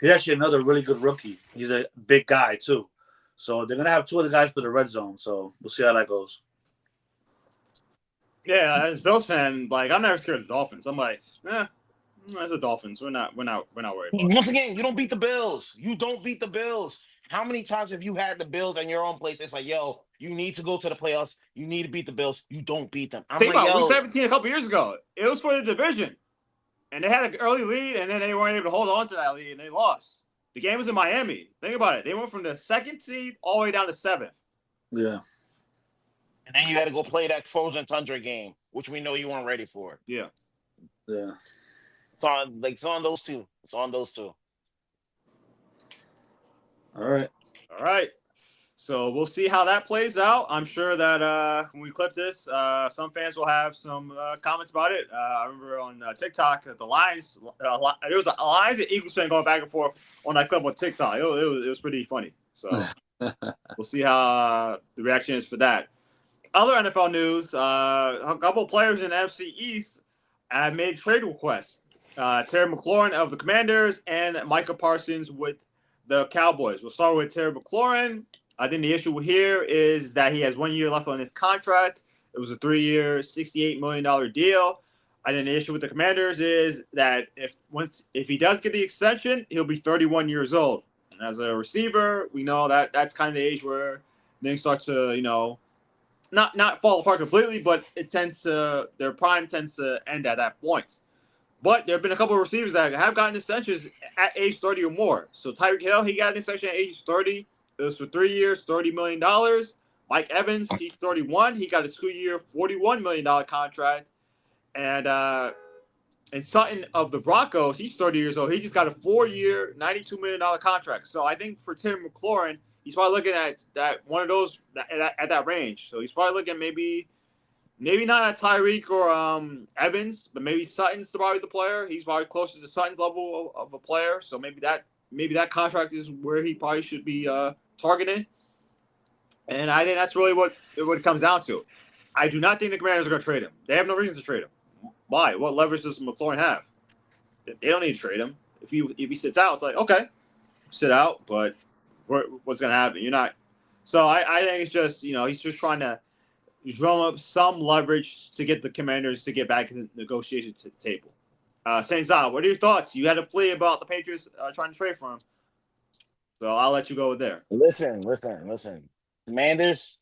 He's actually another really good rookie. He's a big guy too. So they're gonna have two other guys for the red zone. So we'll see how that goes.
Yeah, as a Bills fan, like I'm never scared of the Dolphins. I'm like, as the Dolphins, we're not worried about it.
Once again, you don't beat the Bills. You don't beat the Bills. How many times have you had the Bills in your own place? It's like, yo, you need to go to the playoffs. You need to beat the Bills. You don't beat them.
Think about Week 17 a couple years ago. It was for the division, and they had an early lead, and then they weren't able to hold on to that lead, and they lost. The game was in Miami. Think about it. They went from the 2nd seed all the way down to 7th.
Yeah.
And then you had to go play that frozen tundra game, which we know you weren't ready for.
Yeah.
It's on those two. It's on those two.
All right.
So we'll see how that plays out. I'm sure that when we clip this, some fans will have some comments about it. I remember on TikTok the Lions. There was a Lions and Eagles fan going back and forth on that clip on TikTok. It was pretty funny. So we'll see how the reaction is for that. Other NFL news: a couple of players in the NFC East have made trade requests. Terry McLaurin of the Commanders and Micah Parsons with the Cowboys. We'll start with Terry McLaurin. I think the issue here is that he has 1 year left on his contract. It was a 3-year, $68 million deal. I think the issue with the Commanders is that if he does get the extension, he'll be 31 years old. And as a receiver, we know that that's kind of the age where things start to, not fall apart completely, but their prime tends to end at that point. But there have been a couple of receivers that have gotten extensions at age 30 or more. So Tyreek Hill, he got an extension at age 30. It was for 3 years, $30 million. Mike Evans, he's 31. He got a 2-year, $41 million contract. And Sutton of the Broncos, he's 30 years old. He just got a 4-year, $92 million contract. So I think for Tim McLaurin, he's probably looking at that one of those at that range. So he's probably looking maybe not at Tyreek or Evans, but maybe Sutton's probably the player. He's probably closer to Sutton's level of a player. So maybe that contract is where he probably should be targeted. And I think that's really what it comes down to. I do not think the Commanders are going to trade him. They have no reason to trade him. Why? What leverage does McLaurin have? They don't need to trade him. If he sits out, it's like, okay, sit out, but what's going to happen? You're not. So I think it's just, he's just trying to drum up some leverage to get the Commanders to get back to the negotiation table. Saint Zah, what are your thoughts? You had a plea about the Patriots trying to trade for him. So I'll let you go there.
Listen. Commanders,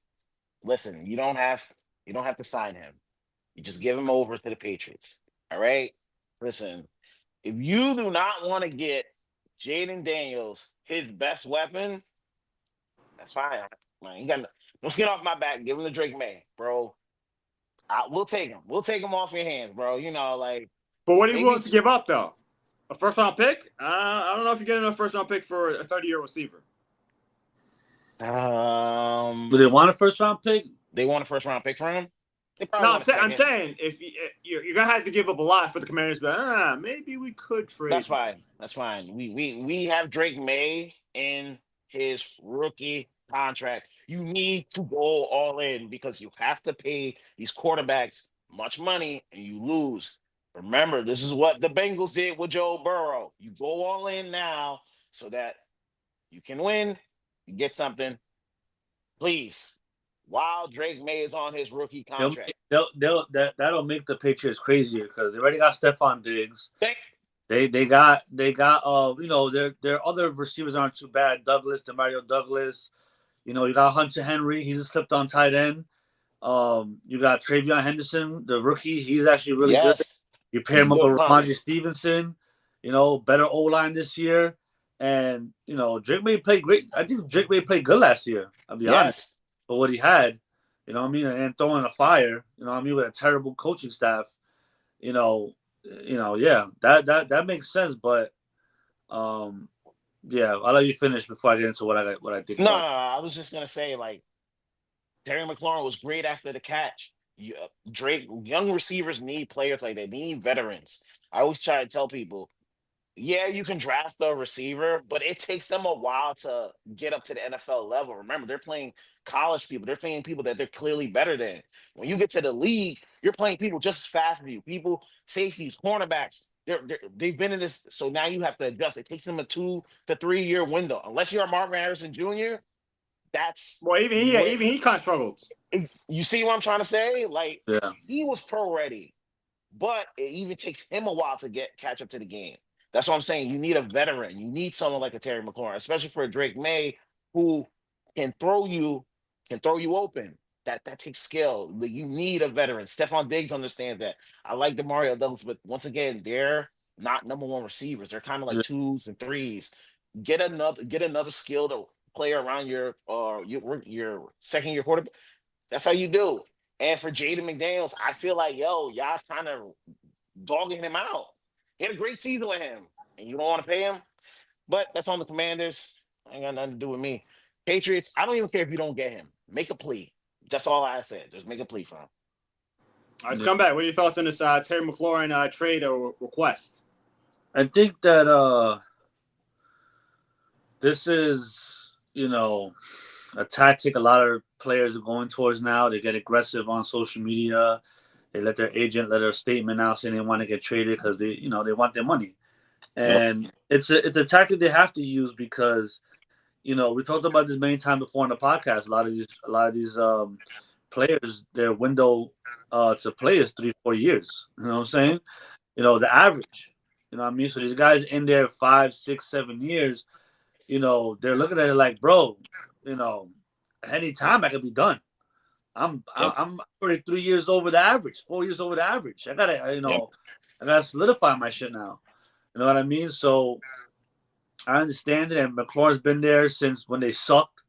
listen, you don't have to sign him. You just give him over to the Patriots. All right? Listen, if you do not want to get Jaden Daniels his best weapon, that's fine. Man, let's get off my back. Give him to Drake May, bro. We'll take him. We'll take him off your hands, bro.
But what are you willing to give up, though? A first-round pick? I don't know if you're getting a first-round pick for a 30-year receiver.
Do they want a first-round pick?
They want a first-round pick for him?
No, I'm saying if you're going to have to give up a lot for the Commanders, but maybe we could trade.
That's fine. We have Drake May in his rookie contract. You need to go all in because you have to pay these quarterbacks much money and you lose. Remember, this is what the Bengals did with Joe Burrow. You go all in now so that you can win, you get something. Please, while Drake May is on his rookie contract.
That'll make the Patriots crazier because they already got Stephon Diggs. They got their other receivers aren't too bad. Demario Douglas. You got Hunter Henry. He's a slipped on tight end. You got Travion Henderson, the rookie. He's actually really good. You pair him up with Ramondre Stevenson. Better O-line this year. And, Drake May played great. I think Drake May played good last year. I'll be honest. For what he had. You know what I mean? And throwing a fire. You know what I mean? With a terrible coaching staff. You know, yeah, that makes sense. But yeah, I'll let you finish before I get into what I think
No, no,
about
no, I was just gonna say like Terry McLaurin was great after the catch. Drake, young receivers need players like that. They need veterans. I always try to tell people, yeah, you can draft a receiver, but it takes them a while to get up to the NFL level. Remember, they're playing college people. They're playing people that they're clearly better than. When you get to the league, you're playing people just as fast as you. People, safeties, cornerbacks. They've been in this, so now you have to adjust. It takes them a 2 to 3 year window. Unless you're a Marvin Harrison Jr., that's
Well, even he kind of struggled.
you see what I'm trying to say? Like
it. Yeah,
he was pro ready, but it even takes him a while to catch up to the game. That's what I'm saying. You need a veteran. You need someone like a Terry McLaurin, especially for a Drake May who can throw you open. That takes skill. You need a veteran. Stephon Diggs understands that. I like the Mario Douglas, but once again, they're not number one receivers. They're kind of like
yeah,
twos and threes. Get another skilled player around your second year quarterback. That's how you do. And for Jaden McDaniels, I feel like y'all kind of dogging him out. He had a great season with him, and you don't want to pay him. But that's on the Commanders. Ain't got nothing to do with me. Patriots, I don't even care if you don't get him. Make a plea. That's all I said. Just make a plea for him.
All right, let's come back. What are your thoughts on this Terry McLaurin trade or request?
I think that this is a tactic a lot of players are going towards now. They get aggressive on social media. They let their agent let a statement out saying they want to get traded because they want their money.
Yep.
And it's a tactic they have to use because we talked about this many times before on the podcast. A lot of these players, their window to play is 3-4 years. You know what I'm saying? The average. You know what I mean? So these guys in there 5, 6, 7 years. They're looking at it like, bro, anytime I could be done. I'm
Yep.
I'm already 3 years over the average, 4 years over the average.
Yep.
I gotta solidify my shit now. You know what I mean? So I understand it, and McLaurin's been there since when they sucked.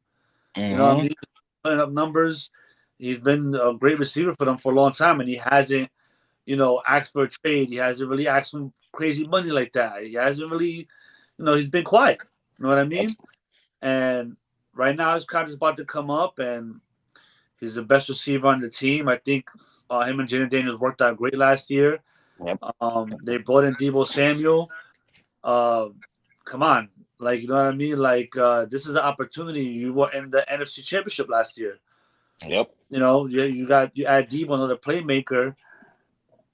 You know what I
Mm-hmm.
mean? Putting up numbers. He's been a great receiver for them for a long time, and he hasn't, asked for a trade. He hasn't really asked for crazy money like that. He hasn't really, he's been quiet. You know what I
Yep.
mean? And right now his contract's about to come up, and he's the best receiver on the team. I think him and Jaden Daniels worked out great last year.
Yep.
They brought in Debo Samuel. Uh, Come on, like you know what I mean. Like this is an opportunity. You were in the NFC Championship last year.
Yep.
You add Debo, another playmaker.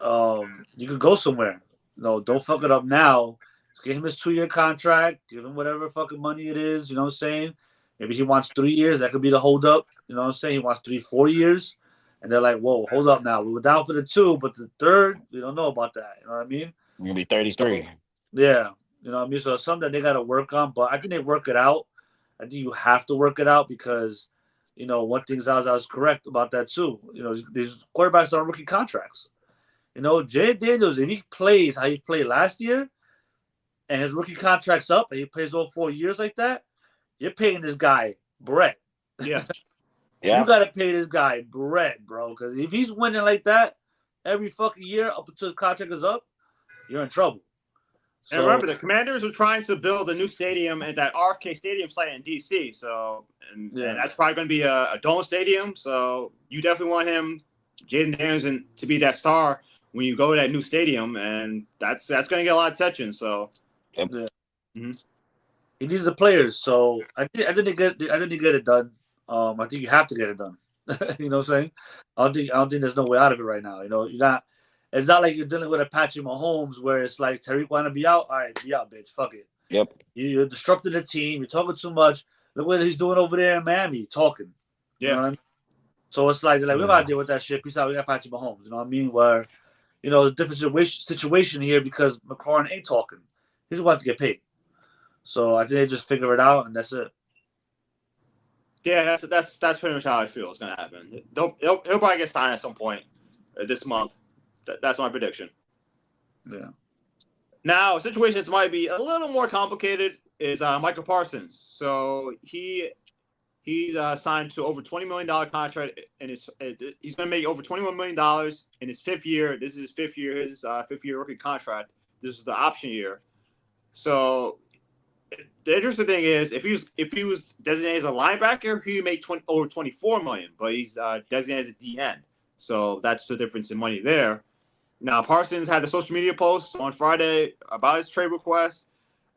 You could go somewhere. Don't fuck it up now. Just give him his 2 year contract. Give him whatever fucking money it is. You know what I'm saying? Maybe he wants 3 years. That could be the hold up. You know what I'm saying? He wants 3, 4 years. And they're like, whoa, hold up now. We were down for the 2, but the third, we don't know about that. You know what I mean?
You're gonna be
So
33.
yeah, you know what I mean. So it's something that they got to work on, but I think they work it out. I think you have to work it out because, one thing Zaza was correct about that too. These quarterbacks are on rookie contracts. Jay Daniels, if he plays how he played last year, and his rookie contract's up, and he plays all 4 years like that, you're paying this guy bread.
Yeah.
You
Yeah.
got to pay this guy bread, bro. Because if he's winning like that every fucking year up until the contract is up, you're in trouble.
And
So
remember, the Commanders are trying to build a new stadium at that RFK Stadium site in DC. So, and
yeah,
that's probably going to be a dome stadium. So, you definitely want him, Jaden Daniels, to be that star when you go to that new stadium, and that's going to get a lot of attention. So,
Yep.
yeah.
mm-hmm.
He needs the players. So I didn't get it done. I think you have to get it done. You know what I'm saying? I don't think there's no way out of it right now. You're not. It's not like you're dealing with a Patrick Mahomes where it's like Tariq want to be out. All right, be out, bitch. Fuck it.
Yep.
You're disrupting the team. You're talking too much. Look what he's doing over there in Miami, talking. You know
Yeah.
what I mean? So it's like they're like, we gotta deal with that shit. Peace out. We got Patrick Mahomes. You know what I mean? Where a different situation here because McLaurin ain't talking. He's wants to get paid. So I think they just figure it out, and that's it.
Yeah, that's pretty much how I feel it's going to happen. He'll probably get signed at some point this month. That's my prediction.
Yeah.
Now, situations might be a little more complicated is Michael Parsons. So he He's signed to over $20 million contract, and he's going to make over $21 million in his 5th year. This is his 5th year, his 5th-year rookie contract. This is the option year. So the interesting thing is, if he was designated as a linebacker, he would make over $24 million, but he's designated as a DN. So that's the difference in money there. Now, Parsons had a social media post on Friday about his trade request.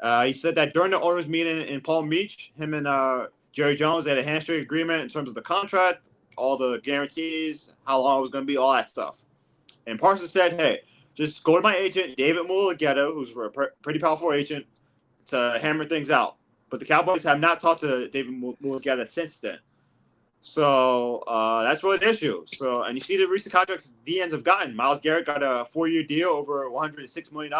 He said that during the owners' meeting in Palm Beach, him and Jerry Jones had a handshake agreement in terms of the contract, all the guarantees, how long it was going to be, all that stuff. And Parsons said, hey, just go to my agent, David Mulugheta, who's a pretty powerful agent, to hammer things out. But the Cowboys have not talked to David Mulugheta since then. So that's really the issue. So, and you see the recent contracts DNs have gotten. Myles Garrett got a 4-year deal over $106 million.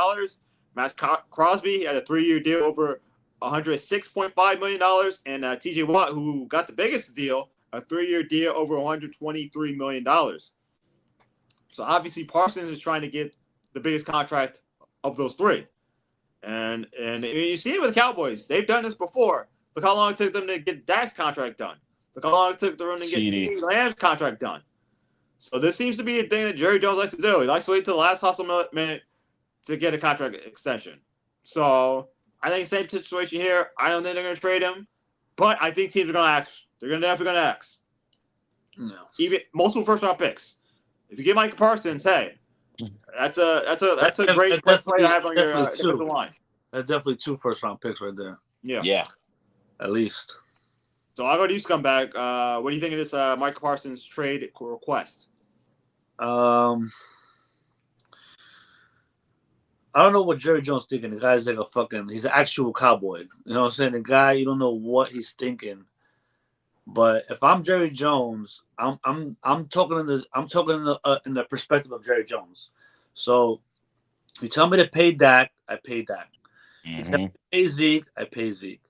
Max Crosby had a 3-year deal over $106.5 million. And T.J. Watt, who got the biggest deal, a 3-year deal over $123 million. So obviously Parsons is trying to get the biggest contract of those three. And you see it with the Cowboys. They've done this before. Look how long it took them to get Dak's contract done. Look how long it took them to get CeeDee Lamb's contract done. So this seems to be a thing that Jerry Jones likes to do. He likes to wait till the last hustle minute to get a contract extension. So I think same situation here. I don't think they're going to trade him, but I think teams are going to ask. They're definitely going to ask.
No.
Even multiple first-round picks. If you get Micah Parsons, hey, that's a great play to have on your defensive line.
That's definitely 2 first-round picks right there.
Yeah.
At least.
So I'll go to you, Scumbag. What do you think of this Micah Parsons trade request?
I don't know what Jerry Jones thinking. The guy's like he's an actual cowboy. You know what I'm saying? The guy, you don't know what he's thinking. But if I'm Jerry Jones, I'm talking in the perspective of Jerry Jones. So you tell me to pay Dak, I pay Dak. You tell me to pay Zeke, I pay Zeke.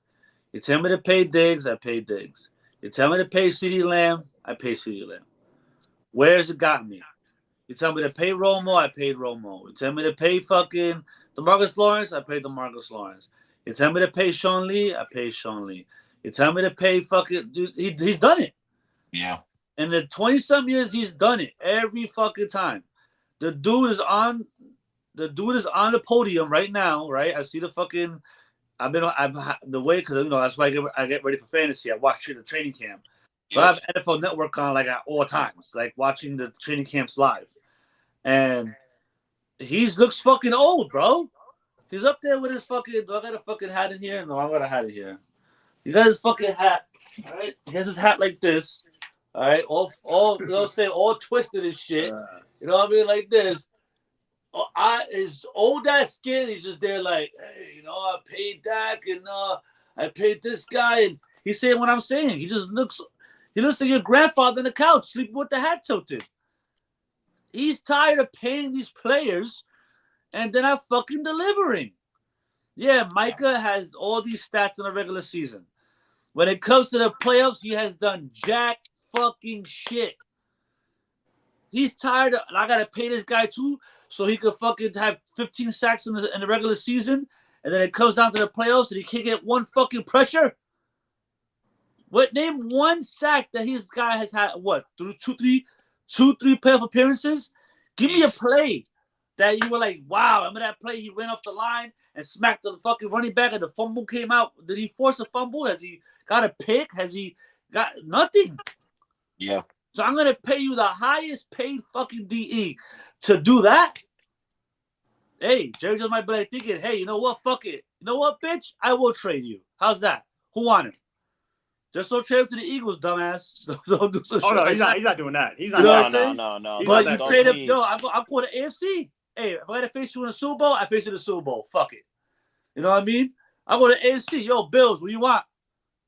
You tell me to pay Diggs, I pay Diggs. You tell me to pay CeeDee Lamb, I pay CeeDee Lamb. Where's it got me? You tell me to pay Romo, I paid Romo. You tell me to pay fucking DeMarcus Lawrence, I paid DeMarcus Lawrence. You tell me to pay Sean Lee, I pay Sean Lee. You tell me to pay fucking dude, he's done it.
Yeah.
In the 20-some years, he's done it every fucking time. The dude is on the podium right now, right? I see the fucking the way, because that's why I get ready for fantasy. I watch the training camp. So I have NFL Network on like at all times, like watching the training camps live. And he looks fucking old, bro. He's up there with his fucking. Do I got a fucking hat in here? No, I got a hat in here. He got his fucking hat. All right, he has his hat like this. All right, all all twisted and shit. You know what I mean, like this. His old ass skin. He's just there like, hey, I paid Dak and I paid this guy, and he's saying what I'm saying. He looks like your grandfather on the couch sleeping with the hat tilted. He's tired of paying these players, and they're not fucking delivering. Yeah, Micah has all these stats in the regular season. When it comes to the playoffs, he has done jack fucking shit. He's tired of, I gotta pay this guy too, so he could fucking have 15 sacks in the regular season, and then it comes down to the playoffs and he can't get one fucking pressure. Name one sack that his guy has had, through two, three playoff appearances? Give me a play that you were like, wow, remember that play? He ran off the line and smacked the fucking running back and the fumble came out. Did he force a fumble? Has he got a pick? Has he got nothing?
Yeah.
So I'm going to pay you the highest paid fucking DE to do that? Hey, Jerry just might be like thinking, hey, you know what? Fuck it. You know what, bitch? I will trade you. How's that? Who want him? Just don't trade him to the Eagles, dumbass. Don't do some shit
no,
like
he's not doing that. He's not.
No.
He's
but
not
you trade him. No, I'm going to AFC. Hey, if I got to face you in the Super Bowl, I face you in the Super Bowl. Fuck it. You know what I mean? I go to AFC. Yo, Bills, what do you want?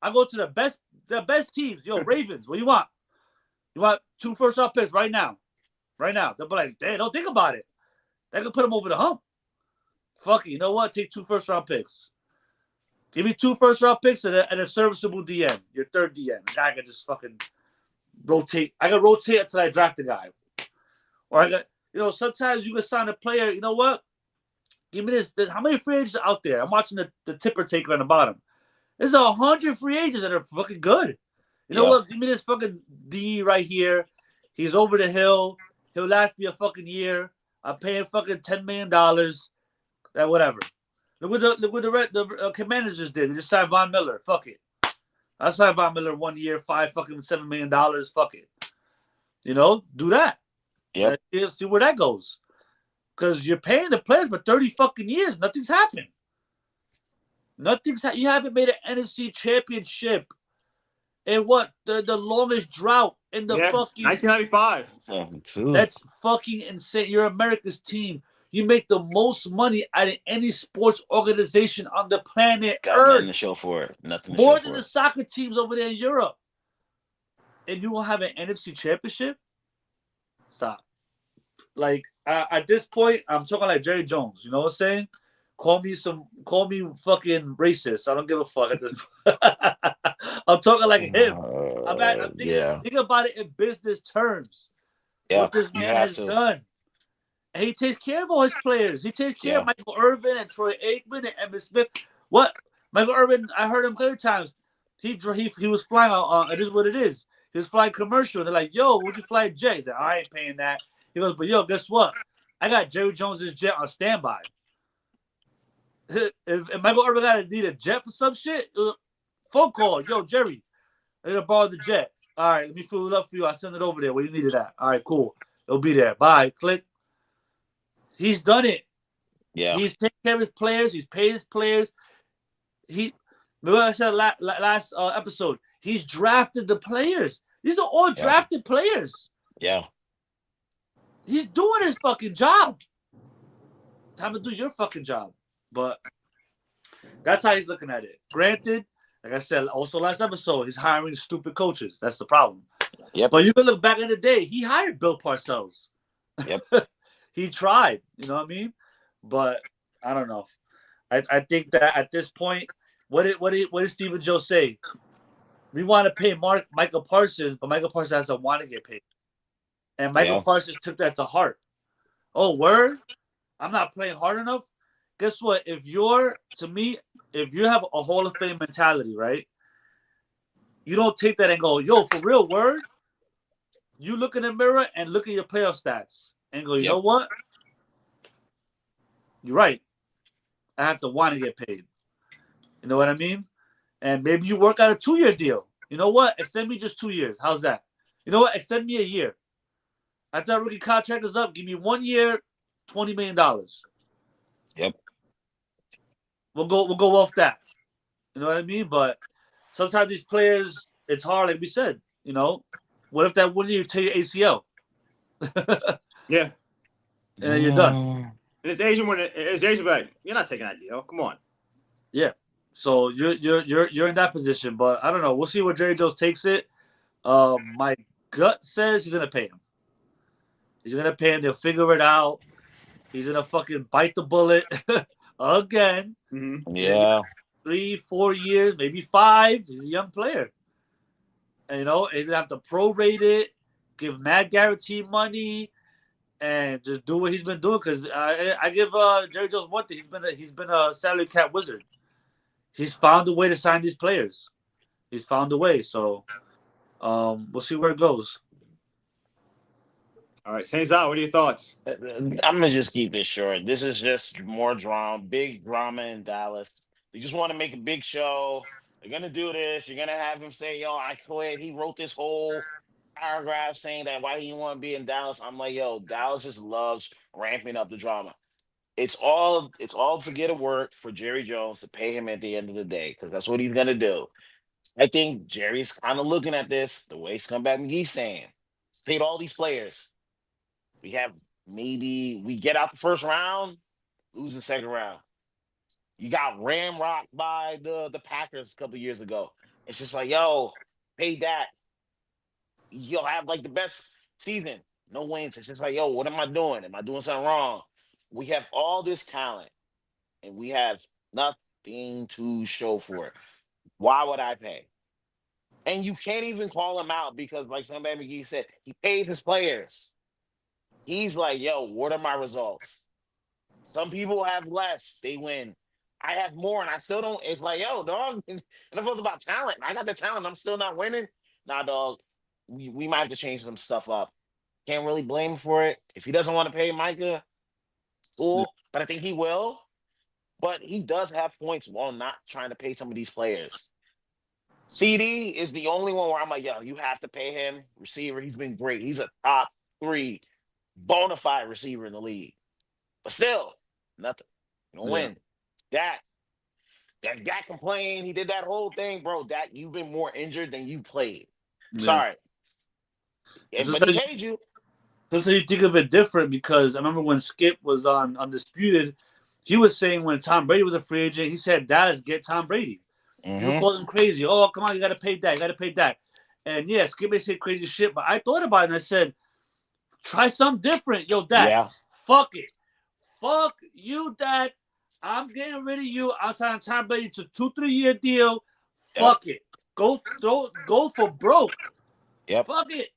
I go to the best teams. Yo, Ravens, what do you want? You want 2 first-round picks right now? Right now. They'll be like, damn, don't think about it. They can put them over the hump. Fuck it. You know what? Take 2 first-round picks. Give me 2 first-round picks and a serviceable DN. Your third DN. The guy can just fucking rotate. I can rotate until I draft the guy. Or I got, sometimes you can sign a player. You know what? Give me this. How many free agents are out there? I'm watching the tipper taker on the bottom. There's 100 free agents that are fucking good. You know what? Give me this fucking D right here. He's over the hill. He'll last me a fucking year. I'm paying fucking $10 million. That whatever. Look what the Commanders just did. They just signed Von Miller. Fuck it. I signed Von Miller 1 year, $7 million. Fuck it. You know, do that.
Yep.
See where that goes. Because you're paying the players for 30 fucking years. Nothing's happened. You haven't made an NFC championship in what? The longest drought in the fucking
1995.
That's fucking insane. You're America's team. You make the most money out of any sports organization on the planet Earth.
Nothing to show for it.
More than the soccer teams over there in Europe. And you won't have an NFC championship? Stop. Like, at this point, I'm talking like Jerry Jones. You know what I'm saying? Call me fucking racist. I don't give a fuck at this point. I'm talking like him. I'm thinking about it in business terms.
Yeah,
what this man has done. And he takes care of all his players. He takes care of Michael Irvin and Troy Aikman and Emmitt Smith. What? Michael Irvin, I heard him 30 times. He was flying on, it is what it is. He was flying commercial. They're like, yo, would you fly a jet? He said, I ain't paying that. He goes, but yo, guess what? I got Jerry Jones's jet on standby. If Michael Irvin got to need a jet for some shit, phone call. Yo, Jerry, I got to borrow the jet. All right, let me fill it up for you. I'll send it over there where you need it at. All right, cool. It'll be there. Bye. Click. He's done it.
Yeah.
He's taken care of his players. He's paid his players. Remember I said last episode, he's drafted the players. These are all drafted players.
Yeah.
He's doing his fucking job. Time to do your fucking job. But that's how he's looking at it. Granted, like I said, also last episode, he's hiring stupid coaches. That's the problem.
Yep.
But you can look back in the day, he hired Bill Parcells.
Yep.
He tried, you know what I mean? But I don't know. I think that at this point, what did Stephen Joe say? We want to pay Michael Parsons, but Michael Parsons doesn't want to get paid. And Michael Parsons took that to heart. Oh, word? I'm not playing hard enough? Guess what? If you have a Hall of Fame mentality, right? You don't take that and go, yo, for real, word? You look in the mirror and look at your playoff stats and go, you know what? You're right. I have to want to get paid. You know what I mean? And maybe you work out a 2-year deal. You know what? Extend me just 2 years. How's that? You know what? Extend me a year. After that rookie contract is up, give me 1 year, $20 million.
Yep.
We'll go off that. You know what I mean? But sometimes these players, it's hard, like we said. You know, what if that 1 year you tear your ACL?
Yeah.
And then you're done.
And it's Asian back. You're not taking that deal. Come on.
Yeah. So you're in that position, but I don't know. We'll see where Jerry Jones takes it. My gut says he's gonna pay him. He's gonna pay him. They'll figure it out. He's gonna fucking bite the bullet again.
Mm-hmm.
Yeah.
3-4 years, maybe 5. He's a young player. And, you know, he's gonna have to prorate it, give mad guarantee money, and just do what he's been doing. Because I give Jerry Jones one thing. He's been a salary cap wizard. He's found a way to sign these players. He's found a way. So we'll see where it goes.
All right, Saints out. What are your thoughts?
I'm gonna just keep it short. This is just more drama, big drama in Dallas. They just want to make a big show. They're gonna do this. You're gonna have him say, "Yo, I quit." He wrote this whole paragraph saying that why he want to be in Dallas. I'm like, yo, Dallas just loves ramping up the drama. It's all to get a work for Jerry Jones to pay him at the end of the day, because that's what he's gonna do. I think Jerry's kind of looking at this the way Scumbag McGee's saying. He's paid all these players. We get out the first round, lose the second round. You got ramrocked by the Packers a couple years ago. It's just like, yo, pay that. You'll have like the best season. No wins. It's just like, yo, what am I doing? Am I doing something wrong? We have all this talent and we have nothing to show for it. Why would I pay? And you can't even call him out because, like Scumbag McGee said, he pays his players. He's like, yo, what are my results? Some people have less. They win. I have more, and I still don't. It's like, yo, dog. And if it was about talent, I got the talent. I'm still not winning. nah, dog, we might have to change some stuff up. Can't really blame him for it. If he doesn't want to pay Micah,
Yeah.
cool. But I think he will. But he does have points while not trying to pay some of these players. CD is the only one where I'm like, yo, you have to pay him. Receiver, he's been great. He's a top 3 bona fide receiver in the league. But still, nothing. You don't win. That guy complained. He did that whole thing, bro. That you've been more injured than you played.
Yeah.
Sorry. But he paid you.
So you think of it different because I remember when Skip was on Undisputed, he was saying when Tom Brady was a free agent, he said, Dallas, get Tom Brady. People called him crazy. Oh, come on, you got to pay that. You got to pay that. And yeah, Skip may say crazy shit, but I thought about it and I said, try something different. Yo, Dad,
Yeah.
fuck it. Fuck you, Dad. I'm getting rid of you. I'm signing Tom Brady to 2-3 year deal. Fuck it. Go for broke.
Yep.
Fuck it.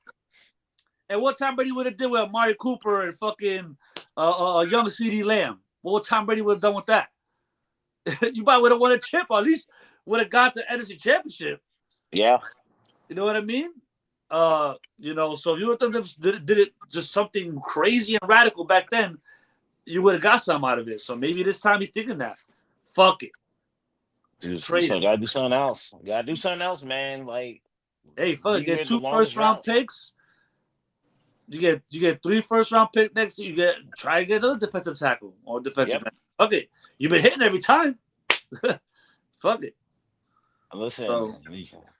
And what Tom Brady would have did with Amari Cooper and fucking young CD Lamb? What Tom Brady would have done with that? You probably would have won a chip, or at least would have got the NFC Championship.
Yeah.
You know what I mean? So if you would have did it just something crazy and radical back then, you would have got something out of it. So maybe this time he's thinking that. Fuck it.
Dude,
Trade
so
it.
gotta do something else. Gotta do something else, man. Like,
hey, fuck,
you
get
in
2
the longest
first-round
route.
picks. You get 3 first-round picks next year. Try to get another defensive tackle or defensive end. Fuck it. You've been hitting every time. Fuck it.
Listen,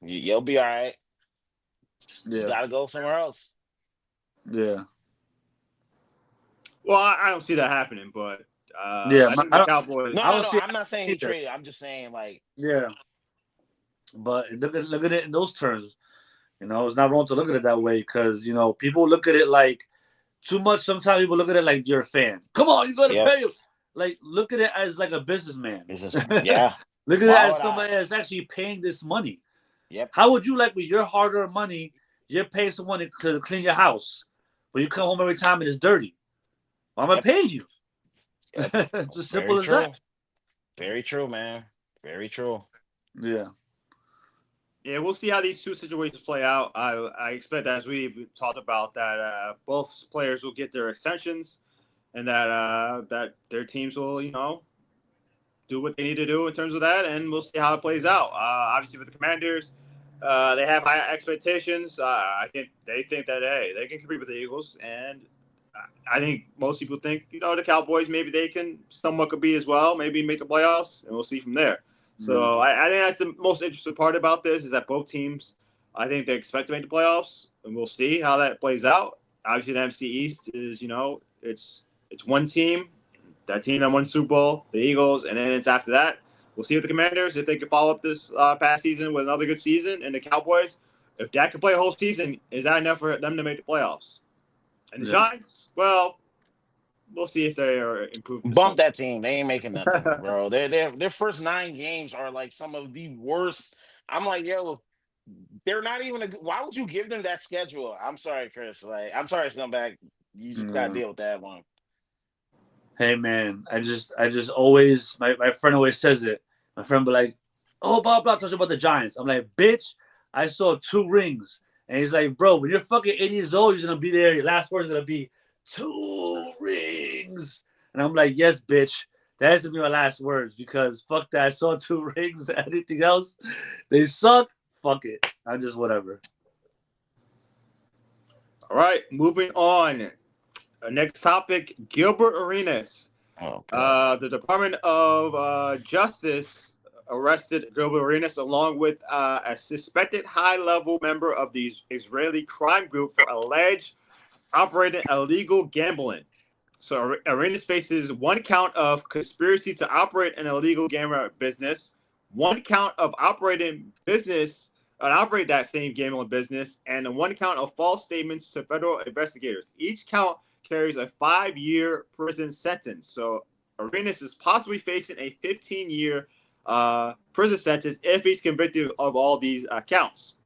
you'll be all right. Just gotta go somewhere else.
Yeah.
Well, I don't see that happening, but
yeah,
I think the Cowboys.
No, I'm not saying he traded. I'm just saying, like,
yeah. But look at it in those terms. It's not wrong to look at it that way because people look at it like too much. Sometimes people look at it like you're a fan. Come on, you gotta pay him. Like look at it as like a businessman.
Yeah.
Look at it as somebody that's actually paying this money.
Yep.
How would you like with your hard-earned money? You're paying someone to clean your house, but you come home every time and it's dirty. Why am I paying you?
Yep.
It's as simple as that.
Very true, man. Very true.
Yeah.
Yeah, we'll see how these two situations play out. I expect, as we've talked about, that both players will get their extensions, and that their teams will, do what they need to do in terms of that, and we'll see how it plays out. Obviously, with the Commanders, they have high expectations. I think they think that they can compete with the Eagles, and I think most people think the Cowboys maybe they can somewhat compete as well, maybe make the playoffs, and we'll see from there. So I think that's the most interesting part about this is that both teams, I think they expect to make the playoffs, and we'll see how that plays out. Obviously, the NFC East is it's one team. That team that won Super Bowl, the Eagles, and then it's after that. We'll see with the Commanders if they can follow up this past season with another good season, and the Cowboys, if Dak can play a whole season, is that enough for them to make the playoffs? And the Giants, well, we'll see if they are improving.
Bump that team. They ain't making nothing, bro. Their first 9 games are like some of the worst. I'm like, yo, they're not even why would you give them that schedule? I'm sorry, Chris. Like, I'm sorry, Scumbag. You just gotta deal with that one.
Hey man, I just always my friend always says it. My friend be like, "Oh, blah blah," talks about the Giants. I'm like, "Bitch, I saw 2 rings," and he's like, "Bro, when you're fucking 80 years old, you're gonna be there. Your last word's gonna be 2 rings," and I'm like, "Yes, bitch, that has to be my last words because fuck that. I saw 2 rings. Anything else, they suck. Fuck it. I just whatever."
All right, moving on. Next topic, Gilbert Arenas. The Department of Justice arrested Gilbert Arenas along with a suspected high-level member of the Israeli crime group for alleged operating illegal gambling. So Arenas faces 1 count of conspiracy to operate an illegal gambling business, 1 count of operate that same gambling business, and 1 count of false statements to federal investigators. Each count carries a 5-year prison sentence. So Arenas is possibly facing a 15-year prison sentence if he's convicted of all these counts.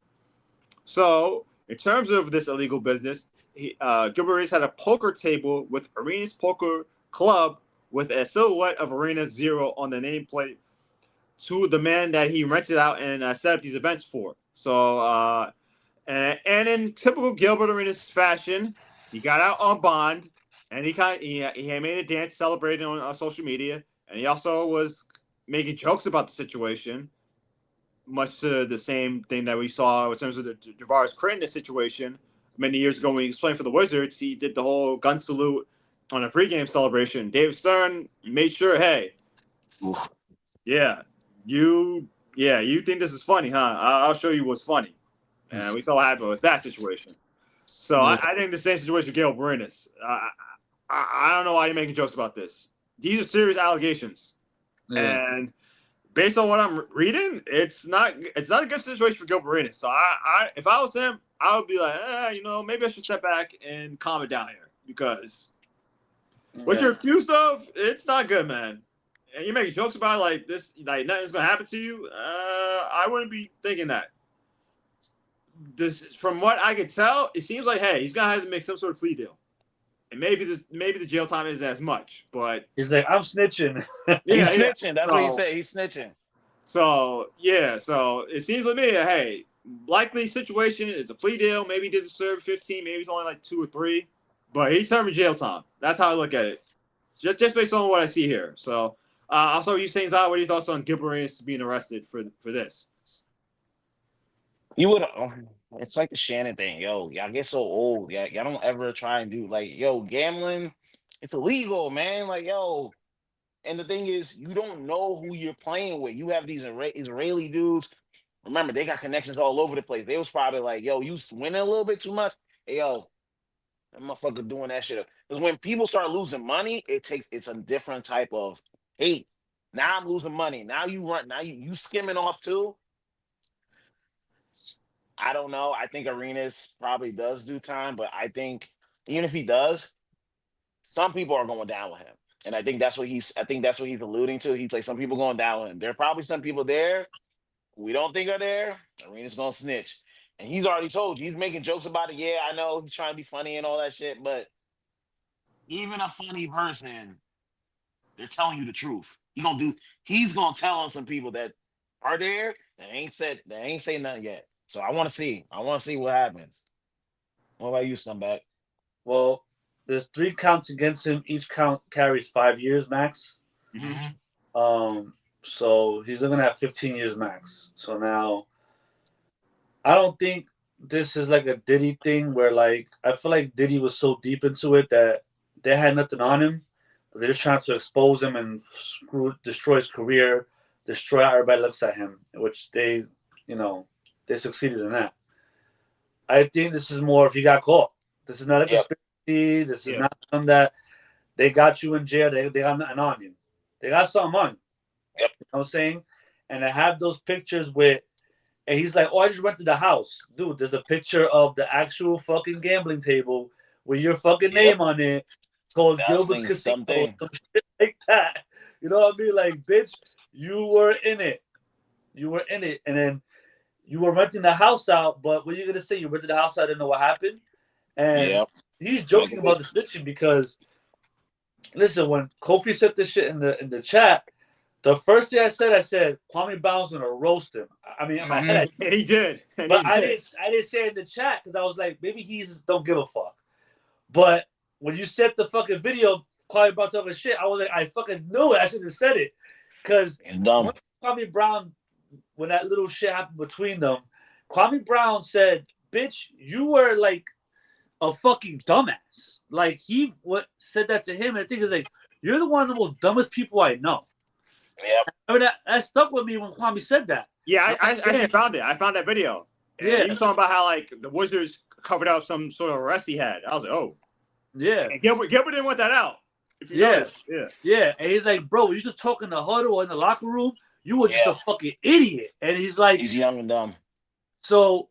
So in terms of this illegal business, Gilbert Arenas had a poker table with Arenas Poker Club with a silhouette of Arenas 0 on the nameplate to the man that he rented out and set up these events for. So And in typical Gilbert Arenas fashion, he got out on bond, and he made a dance celebrating on social media, and he also was making jokes about the situation, much to the same thing that we saw in terms of the Javaris Critton situation many years ago when he was playing for the Wizards. He did the whole gun salute on a pregame celebration. David Stern made sure, hey,
Oof.
you think this is funny, huh? I'll show you what's funny. And we saw what happened with that situation. So I think the same situation with Gilbert Arenas. I don't know why you're making jokes about this. These are serious allegations.
Yeah.
And based on what I'm reading, it's not a good situation for Gilbert Arenas. So if I was him, I would be like, maybe I should step back and calm it down here, because what you're accused of, it's not good, man. And you're making jokes about it like this, like nothing's gonna happen to you. I wouldn't be thinking that. This, from what I could tell, it seems like, hey, he's gonna have to make some sort of plea deal, and maybe the jail time isn't as much. But
he's like, I'm snitching.
He's snitching. That's what he said. He's snitching.
So it seems to me, hey, likely situation is a plea deal. Maybe he doesn't serve 15. Maybe he's only like 2 or 3, but he's serving jail time. That's how I look at it. Just based on what I see here. So I'll start with you, Saints. What are your thoughts on Gilbert Arenas being arrested for this?
You would. It's like the Shannon thing, yo. Y'all get so old. Y'all don't ever try and do like, yo, gambling. It's illegal, man. Like, yo. And the thing is, you don't know who you're playing with. You have these Israeli dudes. Remember, they got connections all over the place. They was probably like, yo, you winning a little bit too much. Hey, yo, that motherfucker doing that shit. Because when people start losing money, it's a different type of hate. Now I'm losing money. Now you skimming off too. I don't know. I think Arenas probably does do time, but I think even if he does, some people are going down with him. And I think that's what he's alluding to. He's like, some people going down with him. There are probably some people there we don't think are there. Arenas gonna snitch. And he's already told you, he's making jokes about it. Yeah, I know he's trying to be funny and all that shit, but even a funny person, they're telling you the truth. He's gonna tell on some people that are there that ain't said nothing yet. So I wanna see what happens. What about you, Scumbag?
Well, there's 3 counts against him. Each count carries 5 years max.
Mm-hmm.
So he's looking at 15 years max. So now, I don't think this is like a Diddy thing where, like, I feel like Diddy was so deep into it that they had nothing on him, but they're just trying to expose him and destroy his career, destroy how everybody looks at him, which they succeeded in that. I think this is more if he got caught. This is not a conspiracy. This is not something that they got you in jail. They got nothing on you. They got something on you.
Yep.
You know what I'm saying? And I have those pictures with, and he's like, oh, I just rented the house. Dude, there's a picture of the actual fucking gambling table with your fucking name on it called Gilbert's Casino or some shit like that. You know what I mean? Like, bitch, you were in it. You were in it. And then you were renting the house out, but what are you going to say? You rented the house out, I didn't know what happened. And he's joking about the snitching because, listen, when Kofi said this shit in the chat, the first thing I said, Kwame Brown's gonna roast him. I mean, in my head,
and he did.
But I didn't say it in the chat because I was like, maybe he's don't give a fuck. But when you said the fucking video, Kwame Brown talking shit, I was like, I fucking knew it. I should have said it because Kwame Brown, when that little shit happened between them, Kwame Brown said, "Bitch, you were like a fucking dumbass." Like he said that to him, and I think it's like, you're the one of the most dumbest people I know.
Yeah,
I mean that stuck with me when Kwame said that.
Yeah, I found it. I found that video. And he was talking about how like the Wizards covered up some sort of arrest he had. I was like, oh,
yeah.
And Gilbert didn't want that out. If you notice,
yeah. And he's like, bro, we used to talk in the huddle or in the locker room. You were just a fucking idiot. And he's like,
he's young and dumb.
So,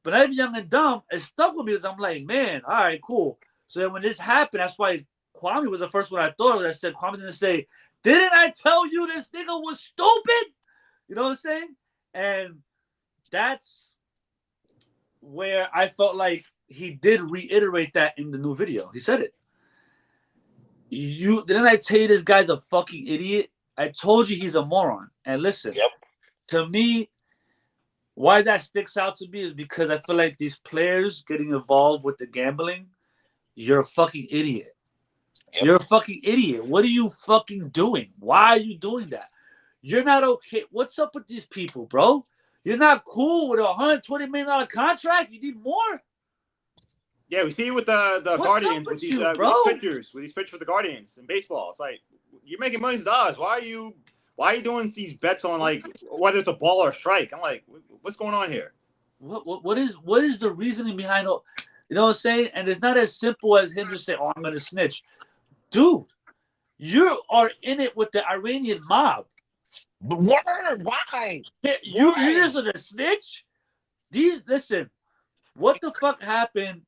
but I'm young and dumb. It stuck with me because I'm like, man, all right, cool. So then when this happened, that's why Kwame was the first one I thought of. I said, Kwame didn't say, didn't I tell you this nigga was stupid? You know what I'm saying? And that's where I felt like he did reiterate that in the new video. He said it. Didn't I tell you this guy's a fucking idiot? I told you he's a moron. And listen, to me, why that sticks out to me is because I feel like these players getting involved with the gambling, you're a fucking idiot.
Yep.
You're a fucking idiot. What are you fucking doing? Why are you doing that? You're not okay. What's up with these people, bro? You're not cool with a $120 million contract. You need more.
Yeah, we see it with the
What's
Guardians
up
with
with you, bro?
with these pitchers for the Guardians in baseball. It's like you're making millions of dollars. Why are you doing these bets on like whether it's a ball or a strike? I'm like, what's going on here?
What is the reasoning behind all? You know what I'm saying? And it's not as simple as him just saying, "Oh, I'm gonna snitch." Dude, you are in it with the Iranian mob.
Word, why?
You're just gonna snitch? Listen, what the fuck happened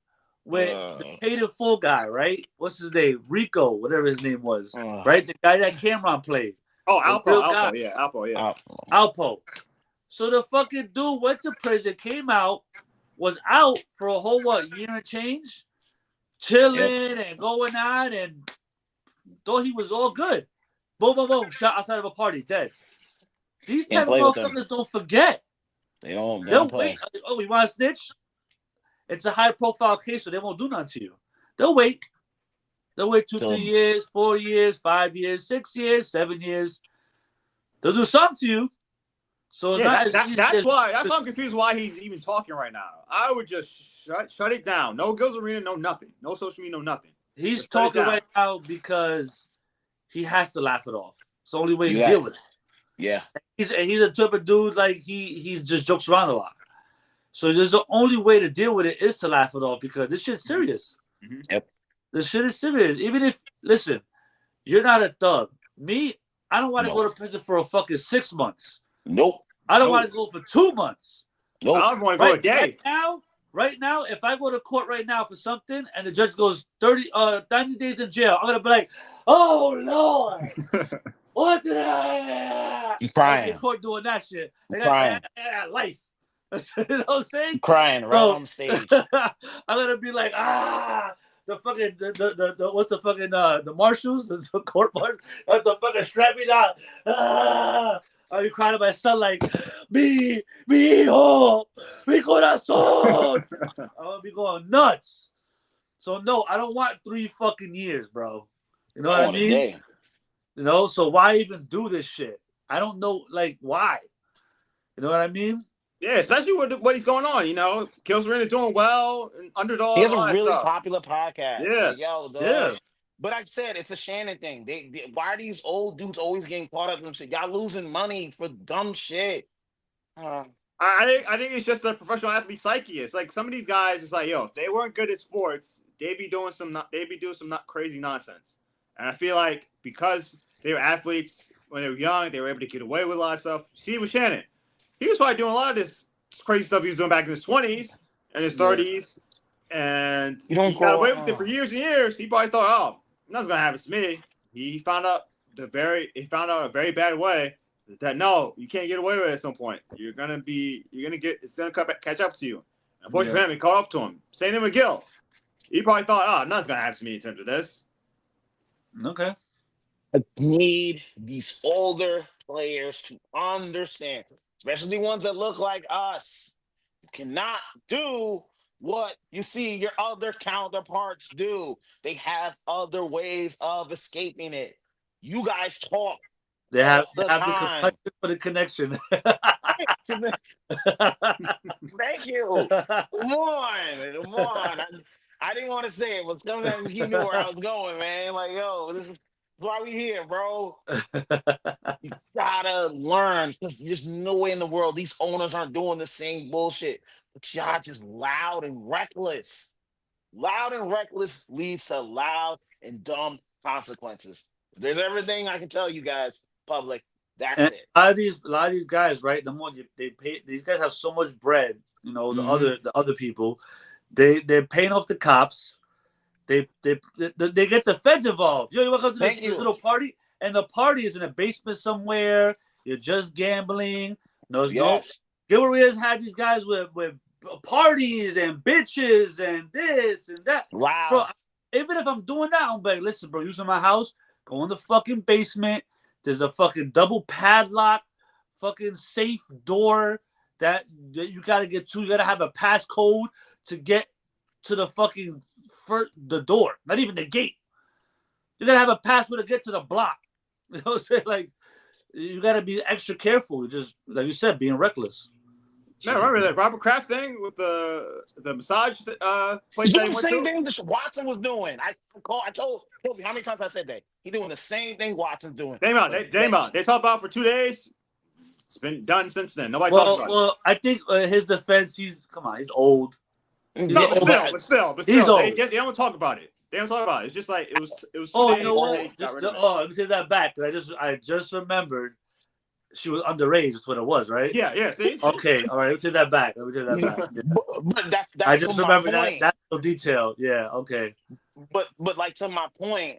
with the paid in full guy, right? What's his name? Rico, whatever his name was, right? The guy that Cameron played.
Oh, Alpo, yeah.
Alpo. So the fucking dude went to prison, came out, was out for a whole year and change, chilling and going on, and thought he was all good. Boom, boom, boom, shot outside of a party, dead. These type of motherfuckers don't forget. They'll
play.
Wait. Oh, we want to snitch? It's a high-profile case, so they won't do nothing to you. They'll wait. They'll wait 2, 3 years, 4 years, 5 years, 6 years, 7 years. They'll do something to you. So
that's why I'm confused why he's even talking right now. I would just shut it down. No Gills Arena, no nothing. No social media, no nothing.
He's just talking right now because he has to laugh it off. It's the only way to deal with it.
Yeah.
He's a type of dude like he just jokes around a lot. So there's the only way to deal with it is to laugh it off because this shit's serious.
Mm-hmm. Yep.
This shit is serious. Even if you're not a thug. Me, I don't want to go to prison for a fucking 6 months.
Nope.
I don't want to go for 2 months.
Nope. I don't want to go a day.
Right now, if I go to court right now for something and the judge goes 90 days in jail, I'm gonna be like, oh Lord, what did I?
You crying?
In court doing that shit.
Crying.
Life. You know what I'm saying?
Crying right on stage.
I'm gonna be like, the fucking the what's the fucking the marshals, the court marshals, the fucking strap me down. I'll be crying to my son like, mi hijo, mi corazón. I'm gonna be going nuts. So no, I don't want 3 fucking years, bro. You know what I mean? You know, so why even do this shit? I don't know, like, why? You know what I mean?
Yeah, especially with what he's going on. You know, Gills Arena doing well, and Underdog.
He has a really popular podcast.
Yeah,
like, yo, dog. Yeah. But like I said, it's a Shannon thing. Why are these old dudes always getting caught up in some shit? Y'all losing money for dumb shit.
I think it's just the professional athlete psyche. It's like some of these guys, it's like, yo, if they weren't good at sports, they'd be doing some not crazy nonsense. And I feel like because they were athletes when they were young, they were able to get away with a lot of stuff. See with Shannon, he was probably doing a lot of this crazy stuff he was doing back in his 20s and his 30s, and he got away with it for years and years. He probably thought, oh, nothing's gonna happen to me. He found out a very bad way that no, you can't get away with it at some point. It's gonna catch up to you. Unfortunately for him, he caught up to him. Same thing with Gil. He probably thought, oh, nothing's gonna happen to me in terms of this.
Okay.
I need these older players to understand, especially ones that look like us. You cannot do what you see your other counterparts do. They have other ways of escaping it. You guys talk.
They have the complexion for the connection.
Thank you. Come on. I didn't want to say it, but sometimes he knew where I was going, man. Like, yo, this is why we here, bro. You gotta learn, because there's no way in the world these owners aren't doing the same bullshit. But y'all just loud and reckless. Loud and reckless leads to loud and dumb consequences. If there's everything I can tell you guys, public, that's it.
A lot of these guys, right? The more they pay, these guys have so much bread. You know, the other people, they're paying off the cops. They get the feds involved. You welcome to this little party, and the party is in a basement somewhere. You're just gambling. No. Gilbert had these guys with parties and bitches and this and that.
Wow.
Bro, even if I'm doing that, I'm like, listen, bro, using my house, go in the fucking basement. There's a fucking double padlock, fucking safe door that you gotta get to. You gotta have a passcode to get to the fucking the door, not even the gate. You gotta have a password to get to the block. You know what I'm saying? Like, you gotta be extra careful. Just like you said, being reckless.
Man, remember that Robert Kraft thing with the massage place
He's
that
doing
he
the
went
same
to?
thing that Watson was doing. I told Kobe how many times I said that. He's doing the same thing Watson's doing.
Name out. They talked about it for 2 days. It's been done since then. Nobody talks about it.
Well, I think his defense, he's old.
No, but still,
he's old.
they don't talk about it. They don't talk about it. It's just like it was 2 days.
You know what? Let me take that back because I just remembered she was underage. That's what it was, right?
Yeah. See?
Okay, all right. Let me take that back. Yeah.
But that's
I just remember that little detail. Yeah. Okay.
But like, to my point,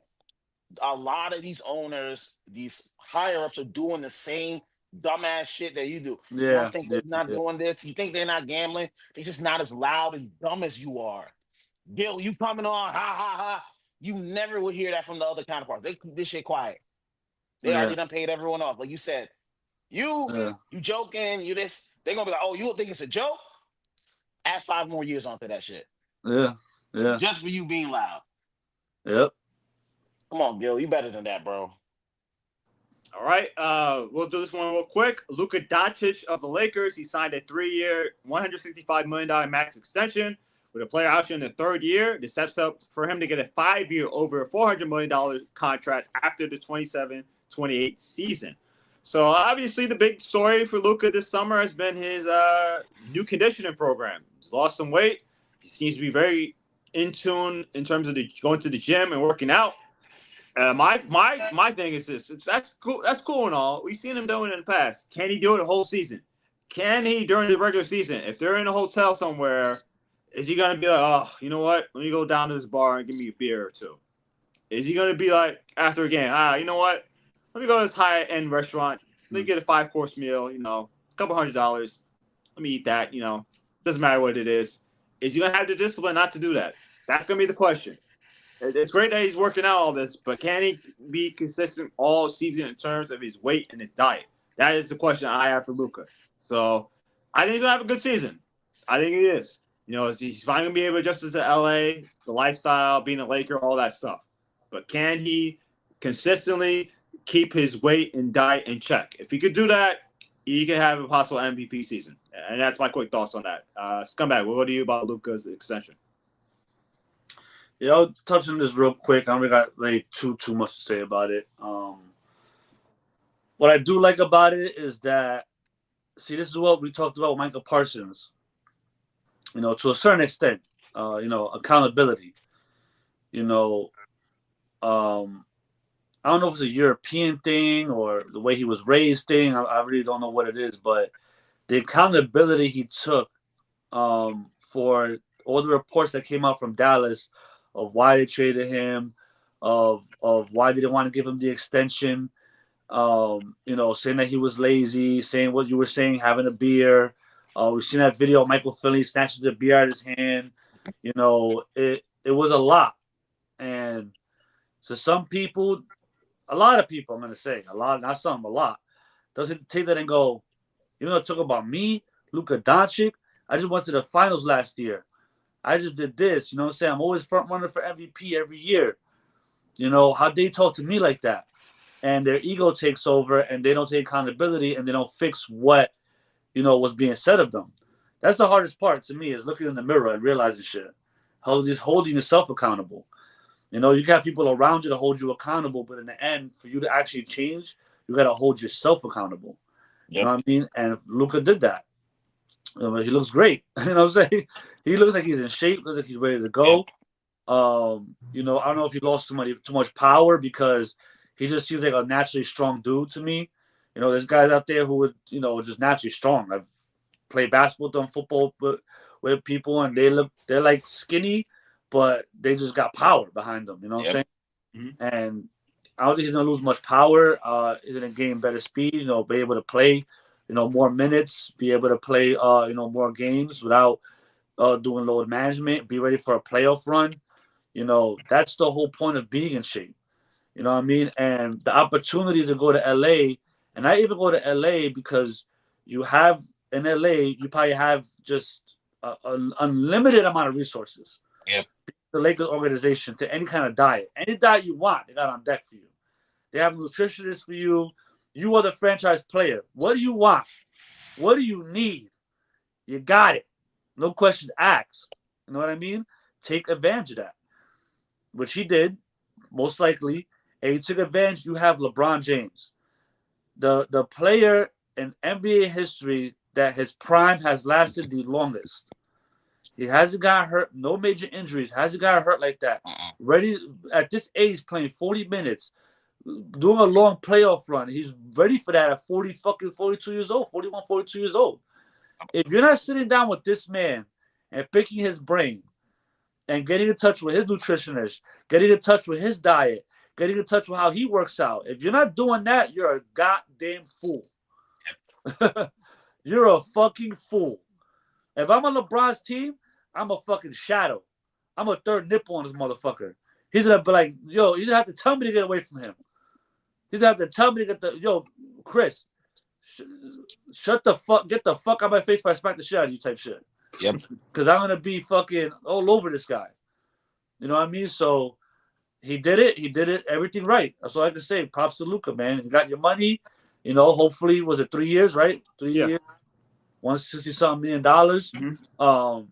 a lot of these owners, these higher ups, are doing the same dumbass shit that you do.
Yeah.
You don't think they're not doing this? You think they're not gambling? They're just not as loud and dumb as you are. Gil, you coming on, ha ha ha. You never would hear that from the other counterparts. They keep this shit quiet. They already done paid everyone off. Like you said, you joking, you this. They're gonna be like, oh, you think it's a joke? Add 5 more years onto that shit.
Yeah.
Just for you being loud.
Yep.
Come on, Gil, you better than that, bro.
All right, we'll do this one real quick. Luka Doncic of the Lakers, he signed a 3-year, $165 million max extension with a player option in the 3rd year. This sets up for him to get a 5-year, over $400 million contract after the 27-28 season. So obviously the big story for Luka this summer has been his new conditioning program. He's lost some weight. He seems to be very in tune in terms of going to the gym and working out. My thing is this. That's cool. That's cool and all. We've seen him doing it in the past. Can he do it the whole season? Can he during the regular season? If they're in a hotel somewhere, is he gonna be like, oh, you know what? Let me go down to this bar and give me a beer or 2? Is he gonna be like after a game? You know what? Let me go to this high-end restaurant. Let me get a 5-course meal. You know, a couple $100. Let me eat that. You know, doesn't matter what it is. Is he gonna have the discipline not to do that? That's gonna be the question. It's great that he's working out all this, but can he be consistent all season in terms of his weight and his diet? That is the question I have for Luka. So I think he's going to have a good season. I think he is. You know, he's finally going to be able to adjust to LA, the lifestyle, being a Laker, all that stuff. But can he consistently keep his weight and diet in check? If he could do that, he could have a possible MVP season. And that's my quick thoughts on that. Scumbag, what do you about Luka's extension?
Yeah, I'll touch on this real quick. I don't really got like too much to say about it. What I do like about it is that, see, this is what we talked about with Michael Parsons. You know, to a certain extent, you know, accountability. You know, I don't know if it's a European thing or the way he was raised thing. I really don't know what it is, but the accountability he took for all the reports that came out from Dallas of why they traded him, of why they didn't want to give him the extension, you know, saying that he was lazy, saying what you were saying, having a beer. We've seen that video of Michael Finley snatches the beer out of his hand. You know, it was a lot. And so some people, a lot of people, I'm going to say, a lot, not some, a lot, doesn't take that and go, you know, talk about me, Luka Doncic. I just went to the finals last year. I just did this, you know what I'm saying? I'm always front runner for MVP every year. You know, how they talk to me like that. And their ego takes over and they don't take accountability and they don't fix what, you know, was being said of them. That's the hardest part to me, is looking in the mirror and realizing shit. Just holding yourself accountable. You know, you got people around you to hold you accountable, but in the end, for you to actually change, you got to hold yourself accountable. Yep. You know what I mean? And Luka did that. He looks great. You know what I'm saying? He looks like he's in shape. Looks like he's ready to go. You know, I don't know if he lost too much power, because he just seems like a naturally strong dude to me. You know, there's guys out there who would, you know, just naturally strong. I've played basketball, done football with people, and they're like skinny, but they just got power behind them. You know what I'm saying? Mm-hmm. And I don't think he's gonna lose much power. He's gonna gain better speed. You know, be able to play, you know, more minutes, be able to play, you know, more games without doing load management, be ready for a playoff run. You know, that's the whole point of being in shape. You know what I mean? And the opportunity to go to LA, and I even go to LA because you have in LA, you probably have just an unlimited amount of resources.
Yep.
The Lakers organization to any kind of diet. Any diet you want, they got on deck for you. They have nutritionists for you. You are the franchise player. What do you want? What do you need? You got it. No questions asked. You know what I mean? Take advantage of that. Which he did, most likely. And he took advantage. You have LeBron James, the player in NBA history that his prime has lasted the longest. He hasn't got hurt, no major injuries, hasn't got hurt like that. Ready at this age, playing 40 minutes, doing a long playoff run. He's ready for that at 42 years old, 41, 42 years old. If you're not sitting down with this man and picking his brain and getting in touch with his nutritionist, getting in touch with his diet, getting in touch with how he works out, if you're not doing that, you're a goddamn fool. You're a fucking fool. If I'm on LeBron's team, I'm a fucking shadow. I'm a third nipple on this motherfucker. He's gonna be like, yo, he's gonna have to tell me to get away from him. He's gonna have to tell me to get Chris, shut the fuck, get the fuck out of my face if I smack the shit out of you type shit.
Yep.
Because I'm gonna be fucking all over this guy. You know what I mean? So he did it. He did it everything right. That's all I can say. Props to Luka, man. You got your money. You know, hopefully, was it 3 years, right? 3 years, $160-something million.
Mm-hmm.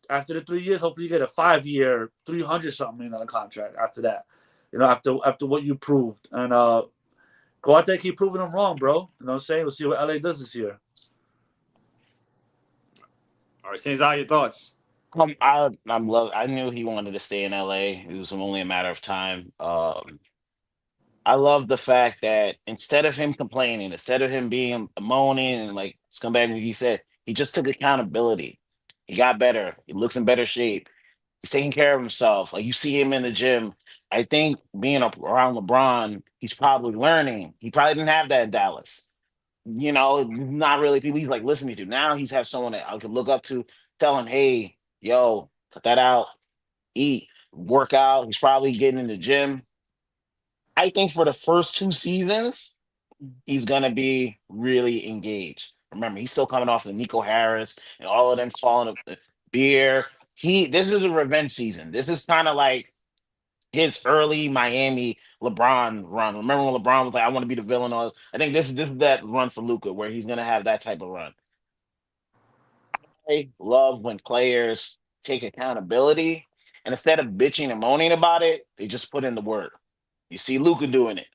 After the 3 years, hopefully you get a 5-year, $300-something million contract after that. You know, after what you proved. And go out there, keep proving them wrong, bro. You know what I'm saying? We'll see what LA does this year.
All right, Saints, your thoughts?
I knew he wanted to stay in LA. It was only a matter of time. I love the fact that instead of him complaining, instead of him being moaning and like scumbag, like he said, he just took accountability. He got better. He looks in better shape. He's taking care of himself. Like you see him in the gym. I think being around LeBron, he's probably learning. He probably didn't have that in Dallas. You know, not really people he's like listening to. Now he's have someone that I could look up to, tell him, hey, yo, cut that out, eat, work out. He's probably getting in the gym. I think for the first 2 seasons, he's gonna be really engaged. Remember, he's still coming off the Nico Harris and all of them calling up the beer. This is a revenge season. This is kind of like his early Miami LeBron run. Remember when LeBron was like, "I want to be the villain"? I think this is that run for Luka where he's gonna have that type of run. I love when players take accountability and instead of bitching and moaning about it, they just put in the work. You see Luka doing it.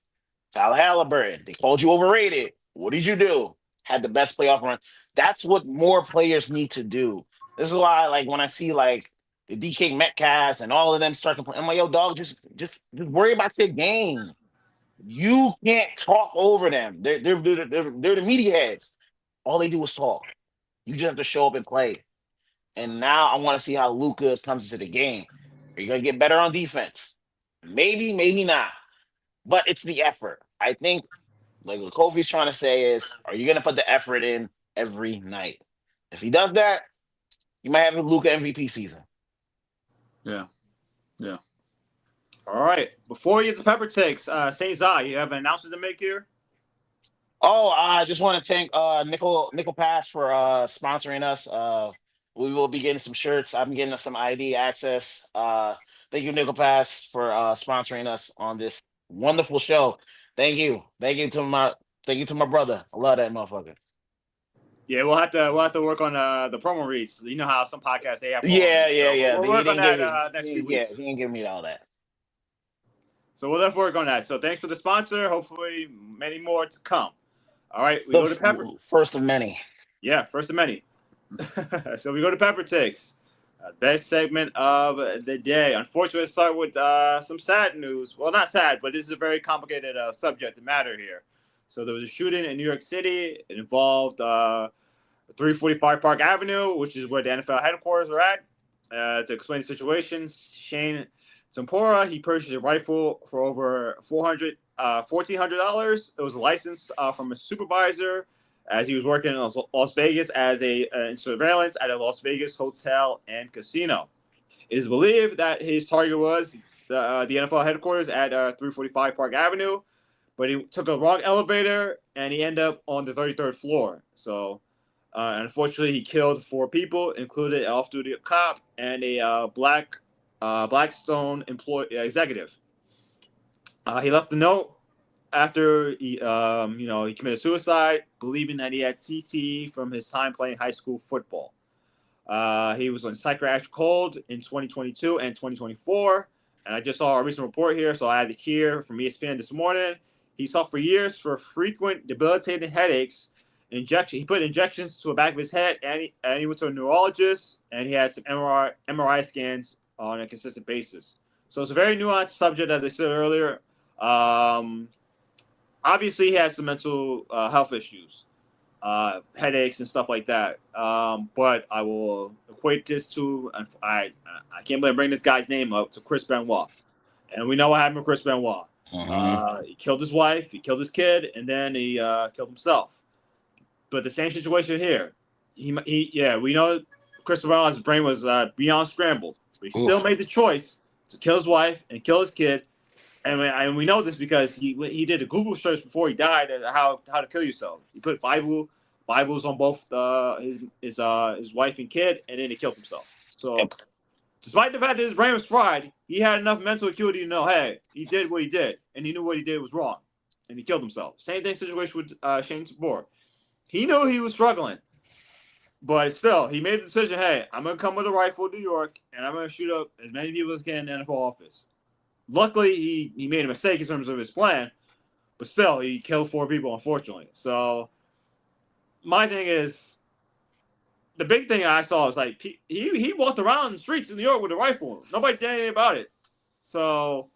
Tyler Halliburton, they called you overrated. What did you do? Had the best playoff run. That's what more players need to do. This is why, like, when I see like the DK Metcalf and all of them start complaining, I'm like, yo, dog, just worry about your game. You can't talk over them. They're the media heads. All they do is talk. You just have to show up and play. And now I want to see how Luka comes into the game. Are you gonna get better on defense? Maybe, maybe not. But it's the effort. I think, like what Kofi's trying to say is, are you going to put the effort in every night? If he does that, you might have a Luka MVP season.
Yeah.
All right. Before you get the pepper takes, Saints, you have an announcement to make here?
Oh, I just want to thank Nickel Pass for sponsoring us. We will be getting some shirts. I'm getting us some ID access. Thank you, Nickel Pass, for sponsoring us on this wonderful show. Thank you to my brother. I love that motherfucker.
Yeah, we'll have to work on the promo reads. You know how some podcasts they have.
Yeah.
We'll work on that next few weeks.
Yeah, he ain't giving me all that.
So we'll have to work on that. So thanks for the sponsor. Hopefully, many more to come. All right, we go to pepper.
First of many.
Yeah, first of many. So we go to pepper takes. Best segment of the day. Unfortunately, let's start with some sad news. Well, not sad, but this is a very complicated subject to matter here. So there was a shooting in New York City. It involved 345 Park Avenue, which is where the NFL headquarters are at. To explain the situation, Shane Tempora, he purchased a rifle for over $1,400. It was a license from a supervisor as he was working in Las Vegas as in surveillance at a Las Vegas hotel and casino. It is believed that his target was the NFL headquarters at 345 Park Avenue, but he took a wrong elevator and he ended up on the 33rd floor. So And unfortunately, he killed 4 people, including an off-duty cop and a Blackstone employee executive. He left a note after he committed suicide, believing that he had CTE from his time playing high school football. He was on psychiatric hold in 2022 and 2024. And I just saw a recent report here, so I had it here from ESPN this morning. He suffered for years for frequent debilitating headaches. He put injections to the back of his head, and he went to a neurologist, and he had some MRI scans on a consistent basis. So it's a very nuanced subject, as I said earlier. Obviously, he has some mental health issues, headaches and stuff like that. But I will equate this to I can't believe I bring this guy's name up, to Chris Benoit, and we know what happened with Chris Benoit. He killed his wife, he killed his kid, and then he killed himself. But the same situation here. We know Chris Benoit's brain was beyond scrambled, but he still made the choice to kill his wife and kill his kid. And we know this because he did a Google search before he died at how to kill yourself. He put Bibles on both his wife and kid, and then he killed himself. So, despite the fact that his brain was fried, he had enough mental acuity to know, hey, he did what he did, and he knew what he did was wrong, and he killed himself. Same situation with Shane Tabor. He knew he was struggling, but still, he made the decision, hey, I'm going to come with a rifle to New York, and I'm going to shoot up as many people as can in the NFL office. Luckily, he made a mistake in terms of his plan, but still, he killed 4 people, unfortunately. So, my thing is, the big thing I saw was like he walked around the streets in New York with a rifle. Nobody did anything about it. So,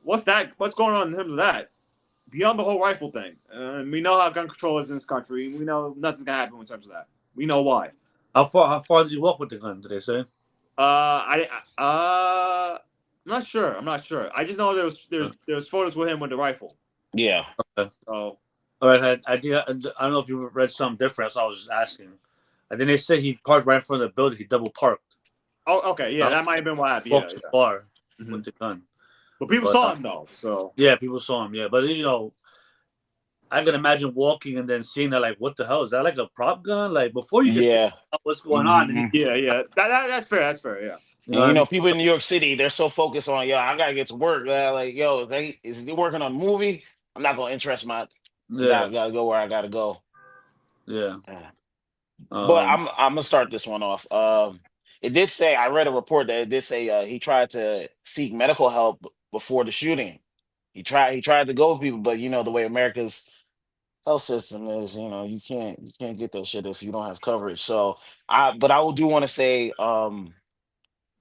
what's going on in terms of that? Beyond the whole rifle thing, we know how gun control is in this country. We know nothing's gonna happen in terms of that. We know why.
How far did you walk with the gun? Did they say?
I'm not sure. I just know there was photos with him with the rifle.
Yeah.
Okay.
So.
All right. I don't know if you read something different. So I was just asking. And then they said he parked right in front of the building. He double parked.
Oh, okay. Yeah, that might have been what happened.
Walked too far
Mm-hmm.
with the gun.
But people saw him though. So.
Yeah, people saw him. Yeah, but I can imagine walking and then seeing that, like, what the hell is that? Like a prop gun? Like before you can figure out what's going on.
Yeah. That's fair. That's fair. Yeah.
People in New York City, they're so focused on, I gotta get to work. Like, is he working on a movie? I'm not gonna interest my. Gotta go where I gotta go.
Yeah.
But I'm gonna start this one off. It did say, I read a report that it did say he tried to seek medical help before the shooting. He tried to go with people, but the way America's health system is, you can't get that shit if you don't have coverage. So I do want to say,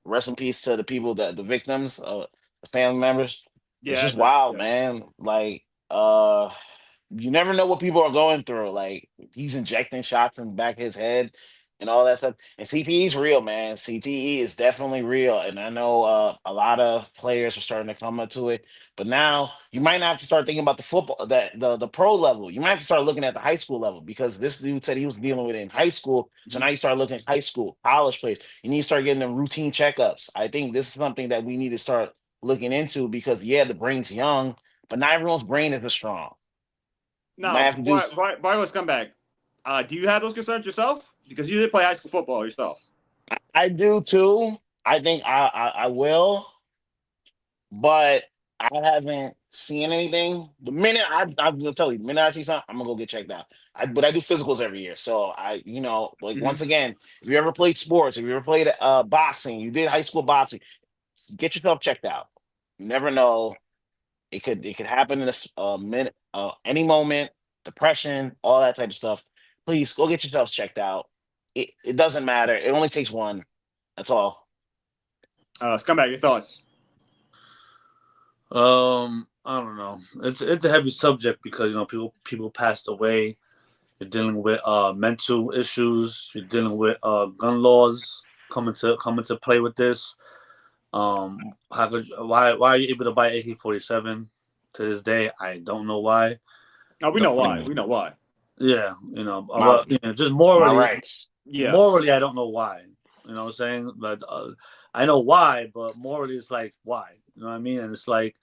rest in peace to the people, the victims, the family members. It's just wild, man. Like, you never know what people are going through. Like, he's injecting shots in the back of his head and all that stuff. And CTE is real, man. CTE is definitely real. And I know a lot of players are starting to come up to it. But now you might not have to start thinking about the football, the pro level. You might have to start looking at the high school level, because this dude said he was dealing with it in high school. So now you start looking at high school, college players. You need to start getting them routine checkups. I think this is something that we need to start looking into, because the brain's young, but not everyone's brain is as strong.
No, let's come back. Do you have those concerns yourself? Because you did play high school football yourself.
I do too. I think I will, but I haven't seen anything. The minute I'm gonna tell you, the minute I see something, I'm gonna go get checked out. But I do physicals every year, so once again, if you ever played sports, if you ever played boxing, you did high school boxing, get yourself checked out. You never know. It could happen in a minute, any moment. Depression, all that type of stuff. Please go get yourselves checked out. It doesn't matter. It only takes one. That's all.
Scumbag, your thoughts?
I don't know. It's a heavy subject because people passed away. You're dealing with mental issues. You're dealing with gun laws coming to play with this. Why are you able to buy AK-47 to this day? I don't know why.
No, we know why. We know why.
Yeah, just morally.
Rights.
Yeah.
Morally, I don't know why. You know what I'm saying? But I know why, but morally, it's like, why? You know what I mean? And it's like,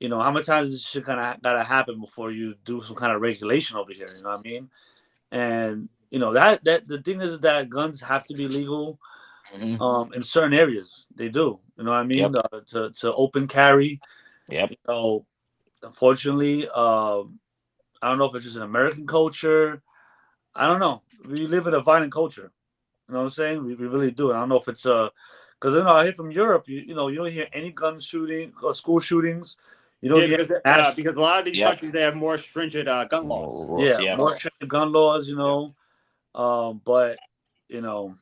how many times this shit kind of gotta happen before you do some kind of regulation over here? You know what I mean? And you know that the thing is that guns have to be legal in certain areas. They do. You know what I mean?
Yep.
To open carry.
Yep.
You know, unfortunately, I don't know if it's just an American culture. I don't know. We live in a violent culture. You know what I'm saying? We really do. I don't know if it's because I hear from Europe. You know you don't hear any gun shooting or school shootings. You don't
Yeah,
hear mass.
because a lot of these
Yep.
countries they have more stringent gun laws.
Rules.
Yeah,
Yep.
more strict gun laws. You
Yeah.
know, but you know,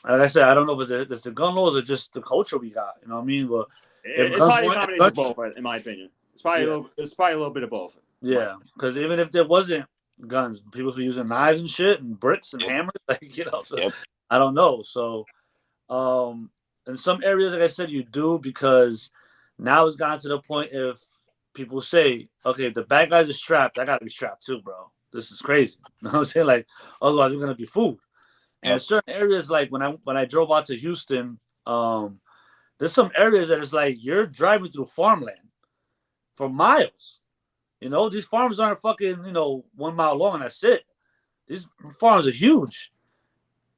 like I said, I don't know if it's the gun laws or just the culture we got. You know what I mean? But if
It's
guns
probably a
weren't, if
combination of
guns,
both, in my opinion. It's probably
yeah,
a little bit of both.
yeah, because even if there wasn't guns, people were using knives and shit and bricks and
Yep.
hammers. Like so
Yep.
I don't know. So in some areas, like I said, you do because now it's gotten to the point if people say, okay, if the bad guys are strapped, I gotta be strapped too, bro. This is crazy. You know what I'm saying? Like otherwise we're gonna be fooled. And in
Yep.
certain areas, like when I drove out to Houston, there's some areas that it's like you're driving through farmland for miles. You know, these farms aren't fucking 1 mile long and that's it. These farms are huge,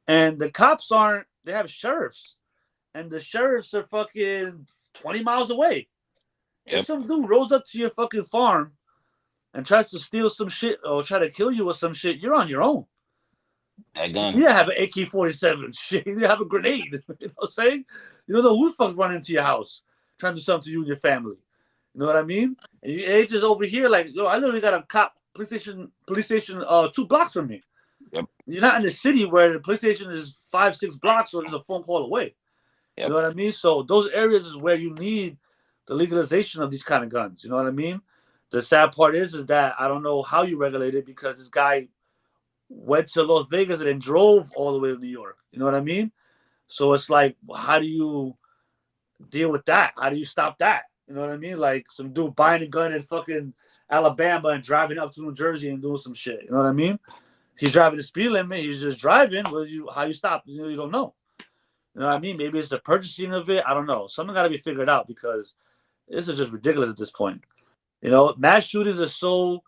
and the cops aren't. They have sheriffs, and the sheriffs are fucking 20 miles away. If
Yep.
some dude rolls up to your fucking farm and tries to steal some shit or try to kill you with some shit, you're on your own.
That gun.
You have an AK-47 shit. You have a grenade. You know what I'm saying? You don't know who the fuck's running into your house trying to do something to you and your family. You know what I mean? And you just over here like, yo, I literally got a cop police station 2 blocks from me.
Yep.
You're not in the city where the police station is 5-6 blocks or just a phone call away. You
Yep.
know what I mean? So those areas is where you need the legalization of these kind of guns. You know what I mean? The sad part is that I don't know how you regulate it because this guy went to Las Vegas and then drove all the way to New York. You know what I mean? So it's like, how do you deal with that? How do you stop that? You know what I mean? Like some dude buying a gun in fucking Alabama and driving up to New Jersey and doing some shit. You know what I mean? He's driving the speed limit. He's just driving. Well, how you stop? You don't know. You know what I mean? Maybe it's the purchasing of it. I don't know. Something got to be figured out because this is just ridiculous at this point. You know, mass shootings are so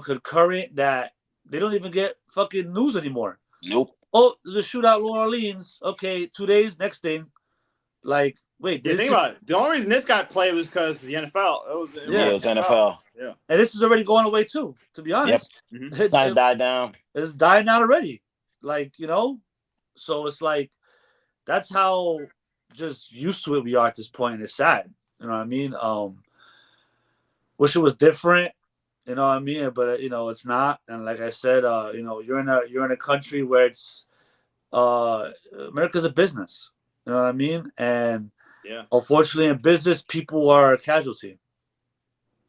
concurrent that they don't even get fucking news anymore.
Nope.
Oh, there's a shootout in New Orleans. Okay, 2 days. Next thing, like, wait,
Yeah, think about it. The only reason this got played was because the NFL.
Yeah, it was NFL.
Yeah.
And this is already going away too. To be honest,
Mhm.
It's time to die down.
it's dying out already. Like so it's like that's how just used to it we are at this point. And it's sad. You know what I mean? Wish it was different. You know what I mean? But it's not. And like I said, you're in a country where it's America's a business. You know what I mean? And
Yeah.
unfortunately, in business, people are a casualty.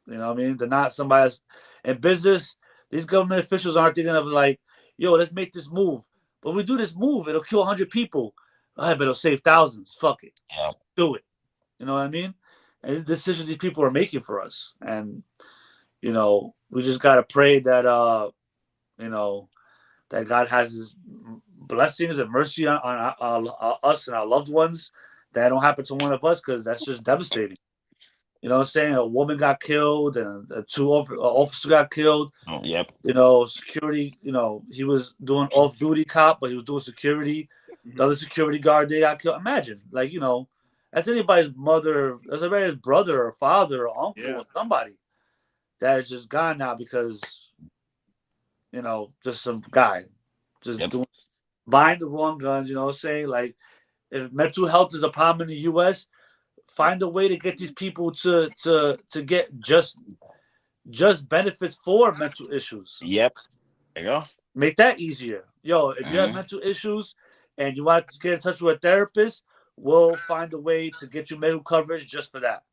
You know what I mean? They're not somebody else. In business, these government officials aren't thinking of like, yo, let's make this move. But we do this move, it'll kill 100 people. But it'll save thousands. Fuck it.
Yeah.
Do it. You know what I mean? And the decision these people are making for us. And, we just got to pray that, that God has his blessings and mercy on us and our loved ones. That don't happen to one of us because that's just devastating. You know what I'm saying? A woman got killed and two officers got killed.
Oh, yep.
Security, he was doing off-duty cop, but he was doing security. The other security guard, they got killed. Imagine, like, that's anybody's mother, that's anybody's brother or father or uncle or somebody that is just gone now because, just some guy just buying the wrong guns, you know what I'm saying? Like, if mental health is a problem in the U.S., find a way to get these people to get just benefits for mental issues.
Yep. There you go.
Make that easier. Yo, if you have mental issues and you want to get in touch with a therapist, we'll find a way to get you medical coverage just for that.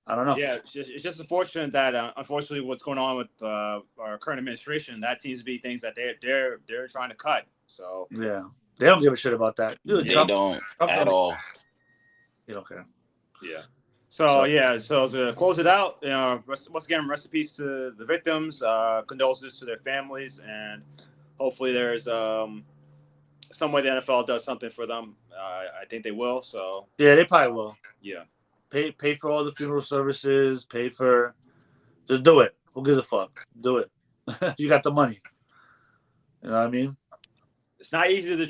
I don't know.
Yeah, it's just unfortunate that unfortunately what's going on with our current administration, that seems to be things that they're trying to cut. So
yeah, they don't give a shit about that.
They don't at all.
You don't care.
Yeah. So to close it out, once again, rest in peace to the victims, condolences to their families, and hopefully there's some way the NFL does something for them. I think they will. So
yeah, they probably will.
Yeah.
Pay for all the funeral services. Just do it. Who gives a fuck? Do it. You got the money. You know what I mean?
It's not easy to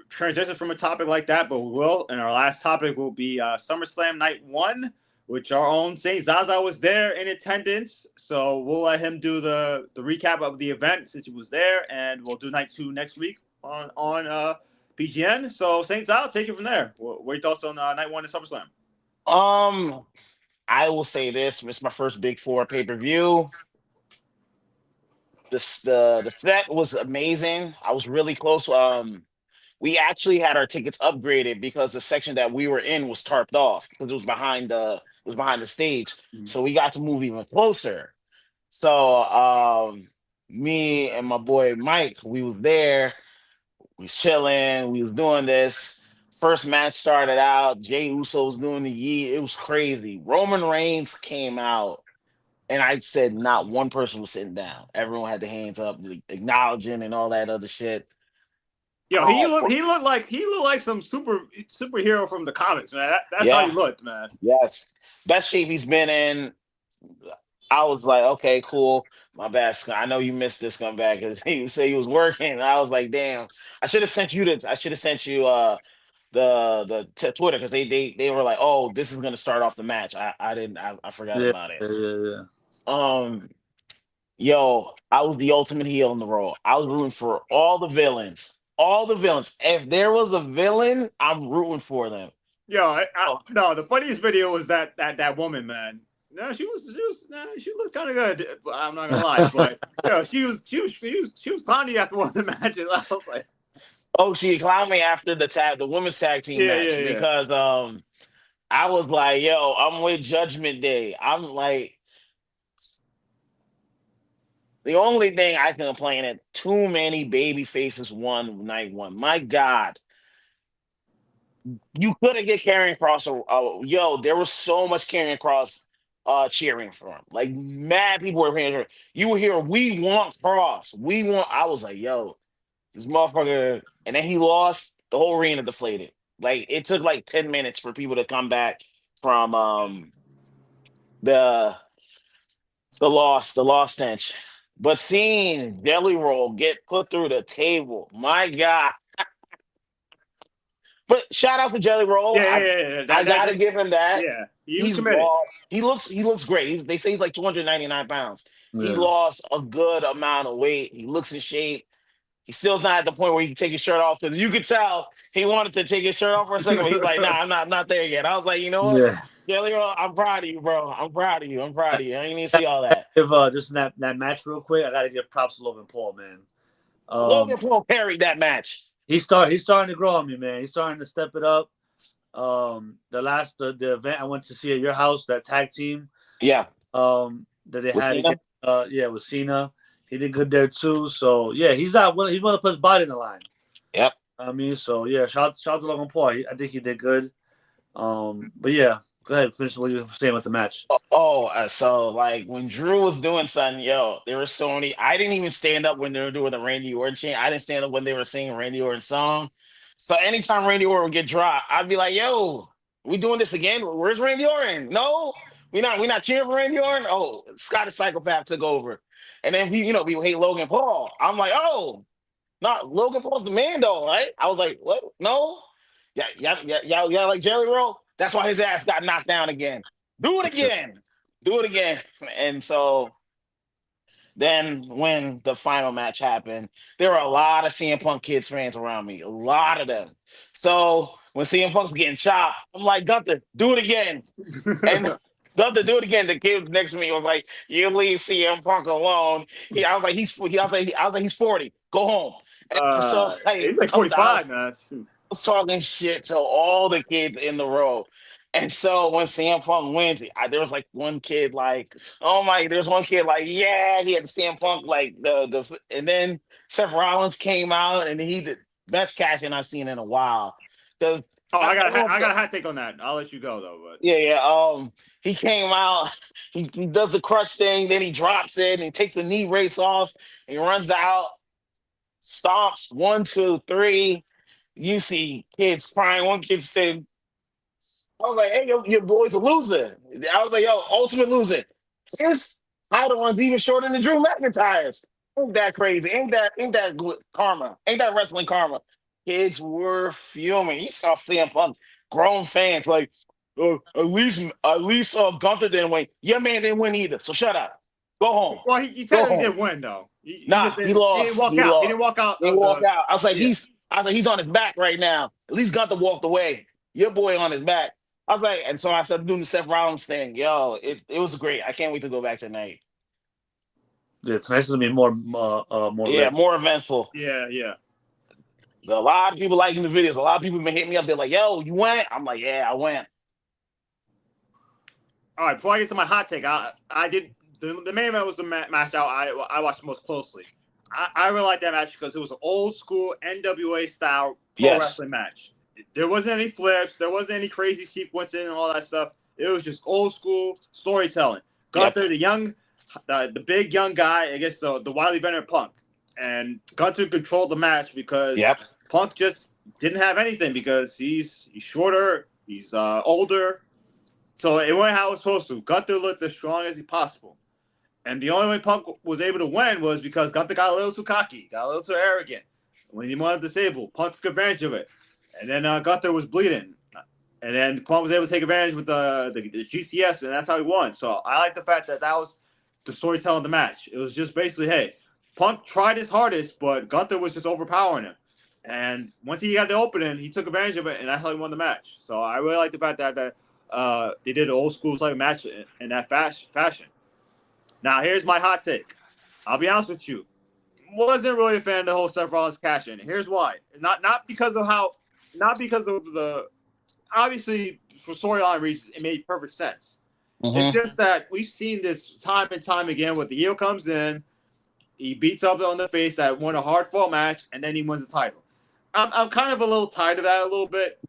transition from a topic like that, but we will. And our last topic will be SummerSlam Night 1, which our own Saint Zaza was there in attendance. So we'll let him do the recap of the event since he was there, and we'll do Night 2 next week on PGN. So Saint Zaza, take it from there. What are your thoughts on Night 1 of SummerSlam?
Um, I will say this: it's my first Big Four pay-per-view. The set was amazing. I was really close. We actually had our tickets upgraded because the section that we were in was tarped off because it was behind the stage.
Mhm.
So we got to move even closer. So me and my boy Mike, we was there, we was chilling, we was doing this. First match started out, Jay Uso was doing the yeet. It was crazy. Roman Reigns came out, and I said not one person was sitting down. Everyone had their hands up, acknowledging and all that other shit.
Yo,
Oh,
he looked like some superhero from the comics, man. That's how he
yeah,
looked, man.
yes. Best shape he's been in. I was like, okay, cool. My bad, Scott. I know you missed this comeback because he said he was working. And I was like, damn. I should have sent you Twitter because they were like, oh, this is gonna start off the match. I didn't I forgot
Yeah,
about it.
yeah, yeah.
Um, yo, I was the ultimate heel in the role. I was rooting for all the villains. All the villains. If there was a villain, I'm rooting for them.
Yo,
Oh,
no, the funniest video was that woman, man. No, she looked kind of good. I'm not gonna lie, but she was clowny after one of the matches. I was like,
oh, she clowned me after the women's tag team
yeah,
match
yeah, yeah.
because I was like, yo, I'm with Judgment Day. I'm like, the only thing I can complain is too many baby faces won night one. My God, you couldn't get Karrion Cross. Yo, there was so much Karrion Cross cheering for him. Like mad people were hearing. You were here. We want Cross. We want. I was like, yo, this motherfucker. And then he lost. The whole arena deflated. Like it took like 10 minutes for people to come back from the the lost stench. But seeing Jelly Roll get put through the table, my God. But shout out to Jelly Roll.
Yeah, yeah,
I
yeah, yeah.
I gotta give him that.
Yeah. He was
He's
committed.
lost. He looks great. They say he's like 299 pounds. He
Yeah.
lost a good amount of weight. He looks in shape. He still's not at the point where he can take his shirt off because you could tell he wanted to take his shirt off for a second, but he's like, nah, I'm not there yet. I was like, you know what?
Yeah.
Jelly Roll, I'm proud of you, bro. I'm proud of you. I'm proud of you. I ain't even see all that.
Give just in that match real quick. I gotta give props to Logan Paul, man.
Logan Paul carried that match.
He's starting to grow on me, man. He's starting to step it up. The event I went to see at your house, that tag team,
Yeah.
that they
With
had
Cena?
against, with Cena. He did good there too. So yeah, he's not he's willing to put his body in the line.
Yep.
I mean, so yeah, shout out to Logan Paul. I think he did good. But yeah, go ahead, finish what you were saying about the match.
So like when Drew was doing something, yo, there were so many. I didn't even stand up when they were doing the Randy Orton chant. I didn't stand up when they were singing Randy Orton song. So anytime Randy Orton would get dropped, I'd be like, "Yo, we doing this again? Where's Randy Orton? No, we not cheering for Randy Orton. Oh, Scottish Psychopath took over, and then we hate Logan Paul. I'm like, oh, not Logan Paul's the man though, right? I was like, what? No, yeah, like Jelly Roll. That's why his ass got knocked down again. Do it again. Do it again. And so then when the final match happened, there were a lot of CM Punk kids fans around me. A lot of them. So when CM Punk's getting chopped, I'm like, Gunther, do it again. And Gunther, do it again. The kid next to me was like, "You leave CM Punk alone." I was like, he's 40. Go home. And so
He's like
I
45, man.
was talking shit to all the kids in the row. And so when CM Punk wins, there was like one kid like, oh my, there's one kid like, yeah, he had CM Punk like and then Seth Rollins came out and he did best cashing I've seen in a while. Because
I got a hot take on that. I'll let you go though, but
yeah. He came out, he does the crush thing, then he drops it and he takes the knee brace off, and he runs out, stomps 1, 2, 3. You see kids crying. One kid said, I was like, hey, your boy's a loser. I was like, yo, ultimate loser. His title runs even shorter than Drew McIntyre's. Ain't that crazy? Ain't that good karma? Ain't that wrestling karma? Kids were fuming. You saw CM Punk, grown fans like, at least Gunther didn't win. Your man didn't win either. So shut up. Go home.
Well, he
Go
technically
home.
did win though. He
Nah,
just
he
didn't
lost.
walk
He
out. He
lost.
didn't walk out
He
of
didn't walk
the.
out. I was like,
Yeah.
he's on his back right now. At least Gunther walked away. Your boy on his back. I was like, and so I started doing the Seth Rollins thing. Yo, it was great. I can't wait to go back tonight.
Yeah, tonight's gonna be more
Yeah,
lit.
more eventful.
Yeah.
A lot of people liking the videos. A lot of people been hitting me up. They're like, "Yo, you went?" I'm like, "Yeah, I went."
All right. Before I get to my hot take, I did the main event was the match out I watched most closely. I really liked that match because it was an old school NWA style pro
Yes.
wrestling match. There wasn't any flips. There wasn't any crazy sequencing and all that stuff. It was just old school storytelling. Gunther, the big young guy against the wily veteran Punk, and Gunther controlled the match because
Yep.
Punk just didn't have anything because he's shorter, he's older, so it went how it was supposed to. Gunther looked as strong as he possible. And the only way Punk was able to win was because Gunther got a little too cocky, got a little too arrogant. When he wanted to disable, Punk took advantage of it. And then Gunther was bleeding. And then Punk was able to take advantage with the GTS, and that's how he won. So I like the fact that was the storytelling of the match. It was just basically, hey, Punk tried his hardest, but Gunther was just overpowering him. And once he got the opening, he took advantage of it, and that's how he won the match. So I really like the fact that they did an old school type of match in that fashion. Now, here's my hot take. I'll be honest with you. Wasn't really a fan of the whole Seth Rollins cash in. Here's why. Not because of the obviously for storyline reasons it made perfect sense. It's just that we've seen this time and time again where the heel comes in, he beats up on the face that won a hard fought match, and then he wins the title. I'm kind of a little tired of that a little bit.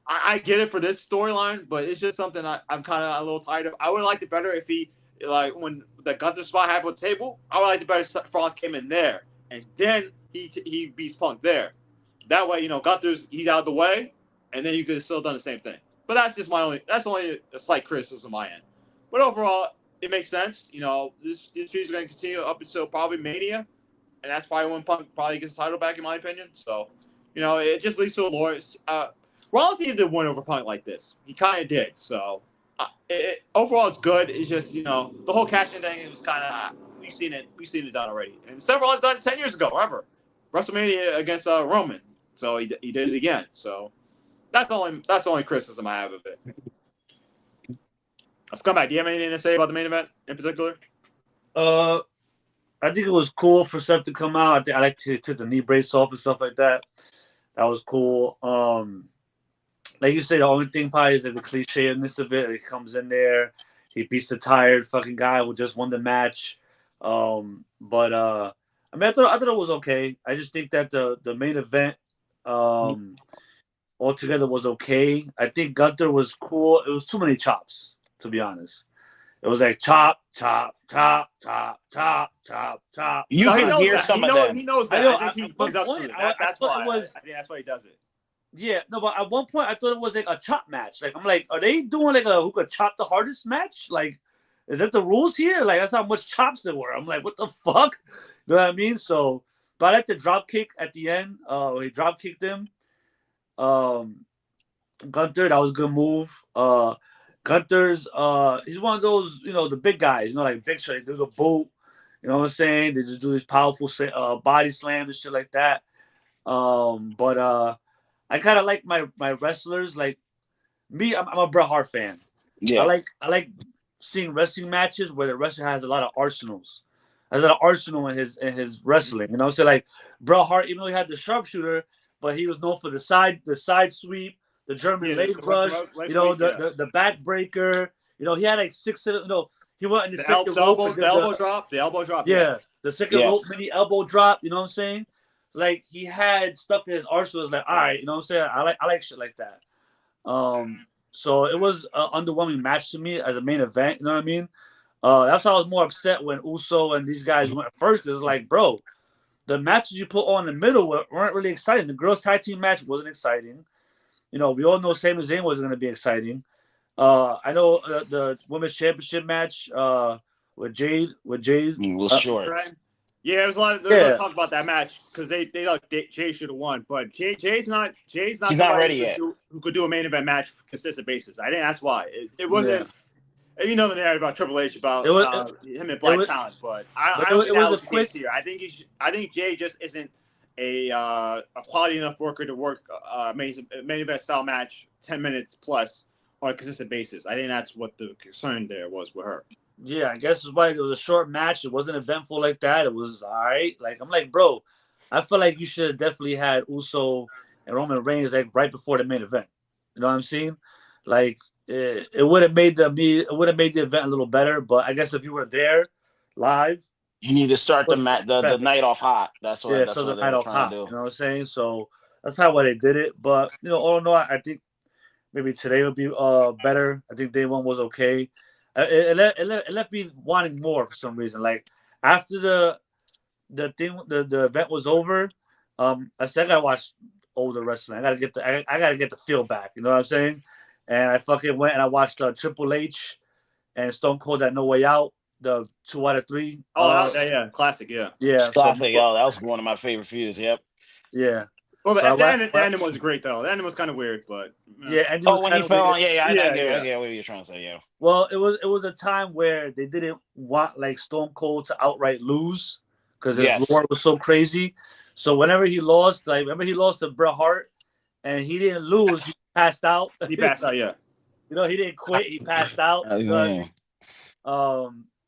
I get it for this storyline, but it's just something I'm kind of a little tired of. I would have liked it better if he, like, when the Gunther spot happened on the table, I would like it better if Rollins came in there, and then he beats Punk there. That way, he's out of the way, and then you could have still done the same thing. But that's only a slight criticism on my end. But overall, it makes sense. This feud is going to continue up until probably Mania, and that's probably when Punk probably gets the title back, in my opinion. So, it just leads to a lore. Rollins needed to win over Punk like this. He kind of did. So, overall, it's good. It's just, the whole cash-in thing, it was kind of, we've seen it done already. And Seth Rollins done it 10 years ago, remember? WrestleMania against Roman. So he did it again. So that's the only criticism I have of it. Let's come back. Do you have anything to say about the main event in particular?
I think it was cool for Seth to come out. I like to take the knee brace off and stuff like that. That was cool. Like you say, the only thing probably is that the cliche-ness of it. He comes in there, he beats the tired fucking guy who just won the match. But I mean, I thought it was okay. I just think that the main event altogether was okay. I think Gunther was cool. It was too many chops, to be honest. It was like chop, chop, chop, chop, chop, chop, chop.
You can hear some of them.
He knows that. I think he's up to it. That's why. I think that's why he does it.
Yeah, no, but at one point I thought it was like a chop match. Like I'm like, are they doing like a who could chop the hardest match? Like, is that the rules here? Like that's how much chops there were. I'm like, what the fuck? You know what I mean? So, but I like the drop kick at the end. He drop kicked him. Gunther, that was a good move. Gunther's he's one of those, the big guys, like Big Show. They do the boot, you know what I'm saying? They just do these powerful body slams and shit like that. But I kind of like my wrestlers. Like me, I'm a Bret Hart fan.
Yeah.
I like seeing wrestling matches where the wrestler has a lot of arsenals. Has a lot of arsenal in his wrestling. So like Bret Hart, even though he had the sharpshooter, but he was known for the side sweep, the German leg rush, the back breaker. He had like six. He went in the second rope.
The elbow drop.
Yeah, the second rope mini elbow drop. You know what I'm saying? Like he had stuff in his arsenal. Was like, all right, you know what I'm saying? I like shit like that. So it was an underwhelming match to me as a main event. You know what I mean? That's why I was more upset when Uso and these guys went first. Because like, bro, the matches you put on in the middle weren't really exciting. The girls' tag team match wasn't exciting. We all know Sami Zayn wasn't going to be exciting. I know the women's championship match with Jade.
It was short.
Right? Yeah, there was a lot of talk about that match because they thought Jay should have won, but Jay's not
She's not
somebody
ready yet.
who could do a main event match for consistent basis. I think that's why it wasn't. You know the narrative about Triple H about him and Black Talent, but I don't think that was the case here. I think Jay just isn't a quality enough worker to work main event style match 10 minutes plus on a consistent basis. I think that's what the concern there was with her.
Yeah, I guess it's why it was a short match. It wasn't eventful like that. It was all right. Like I'm like, bro, I feel like you should have definitely had Uso and Roman Reigns like right before the main event. You know what I'm saying? Like it would have made the event a little better. But I guess if you were there live,
you need to start the night off hot. That's what they were trying to do.
You know what I'm saying? So that's probably why they did it. But all in all, I think maybe today would be better. I think day one was okay. It left me wanting more for some reason. Like after the event was over, I said I gotta watch older wrestling. I gotta get the feel back. You know what I'm saying? And I fucking went and I watched Triple H and Stone Cold at No Way Out, the 2 out of 3.
Oh, yeah, classic, yeah.
Yeah,
classic, yo. That was one of my favorite feuds. Yep.
Yeah.
Well, the ending was great though. The ending was kind of weird, but
yeah.
When he fell on, I get what you're trying to say, yeah.
Well, it was a time where they didn't want like Stone Cold to outright lose because his lore was so crazy. So whenever he lost, like remember he lost to Bret Hart, and he didn't lose. He passed out.
He passed out, yeah.
He didn't quit. He passed out.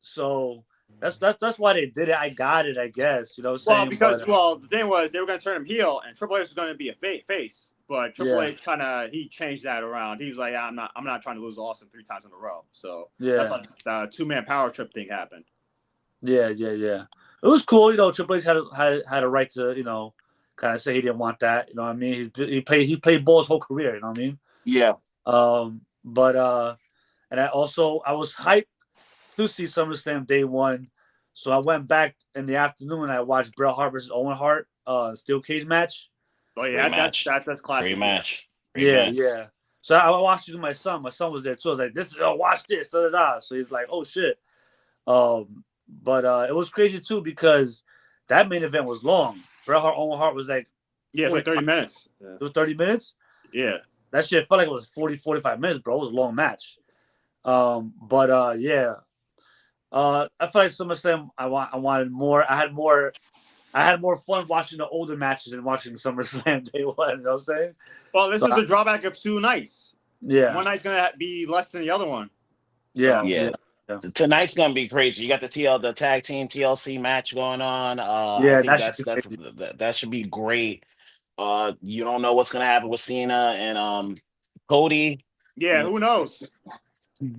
So that's why they did it. I got it, I guess. You know what I'm saying?
The thing was they were going to turn him heel, and Triple H was going to be a face. But Triple H he changed that around. He was like, I'm not trying to lose Austin 3 times in a row. So that's why the 2-man power trip thing happened.
Yeah. It was cool. Triple H had a right to kind of say he didn't want that. You know what I mean? He played ball his whole career. You know what I mean?
Yeah.
And I was hyped to see SummerSlam day one. So I went back in the afternoon and I watched Bret Hart versus Owen Hart steel cage match.
Oh yeah, that's classic.
Great match.
Yeah. So I watched it with my son. My son was there too. I was like, watch this. Da, da, da. So he's like, oh shit. But it was crazy too because that main event was long. Bret Hart, Owen Hart was like,
it's like 30 minutes. Yeah.
It was 30 minutes?
Yeah.
That shit felt like it was 40, 45 minutes, bro. It was a long match. Yeah. I felt like SummerSlam. I wanted more. I had more fun watching the older matches than watching SummerSlam day one. You know what I'm saying?
Well, this is the drawback of 2 nights.
Yeah.
One night's gonna be less than the other one.
Yeah. Tonight's gonna be crazy. You got the tag team TLC match going on. I think that should be great. You don't know what's gonna happen with Cena and Cody.
Yeah, who knows?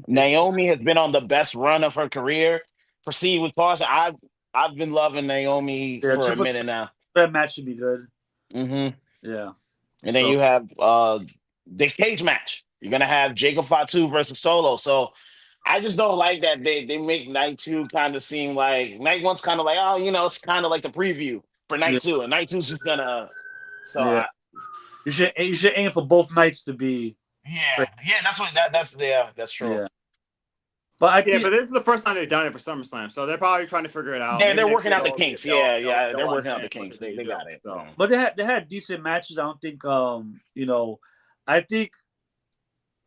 Naomi has been on the best run of her career. Proceed with caution. I've been loving Naomi for a minute now.
That match should be good.
Mm-hmm.
Yeah.
And then you have the cage match. You're gonna have Jacob Fatu versus Solo. So I just don't like that they make night 2 kind of seem like night 1's kind of like, it's kind of like the preview for night 2, and night 2's just gonna. So
you should aim for both nights to be.
That's true.
Yeah. But
but this is the first time they've done it for SummerSlam, so they're probably trying to figure it out.
They're working out the kinks. They're working out the kinks. They got it. So.
But they had decent matches. I don't think I think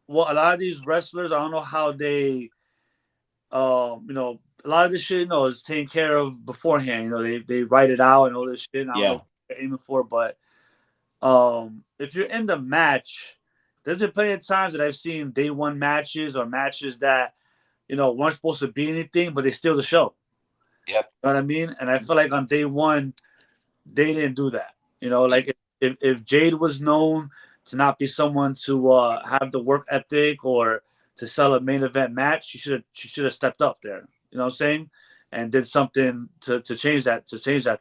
a lot of these wrestlers, I don't know how they a lot of this shit is taken care of beforehand. They write it out and all this shit. I don't know what they're aiming for, but if you're in the match, there's been plenty of times that I've seen day one matches or matches that weren't supposed to be anything, but they steal the show.
Yep.
You know what I mean? And I feel like on day one, they didn't do that. Like if Jade was known to not be someone to have the work ethic or to sell a main event match, she should have stepped up there. You know what I'm saying? And did something to change that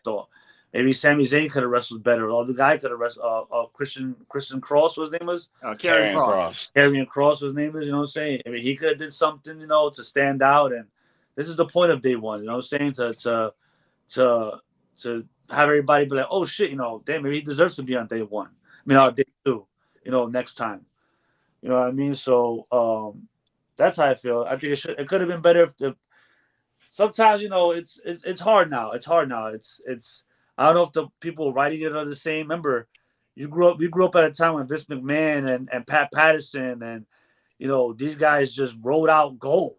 thought. Maybe Sami Zayn could have wrestled better. Or the guy could have wrestled. Christian Cross, what his name was?
Karrion Kross.
Karrion Kross, what his name is. You know what I'm saying? I mean, he could have did something, to stand out. And this is the point of day one. You know what I'm saying? To have everybody be like, oh shit, damn, maybe he deserves to be on day one. I mean, on day 2. Next time. You know what I mean? So that's how I feel. I think it could have been better if sometimes it's hard now. It's hard now. It's I don't know if the people writing it are the same. Remember, we grew up at a time when Vince McMahon and Pat Patterson and these guys just rolled out gold.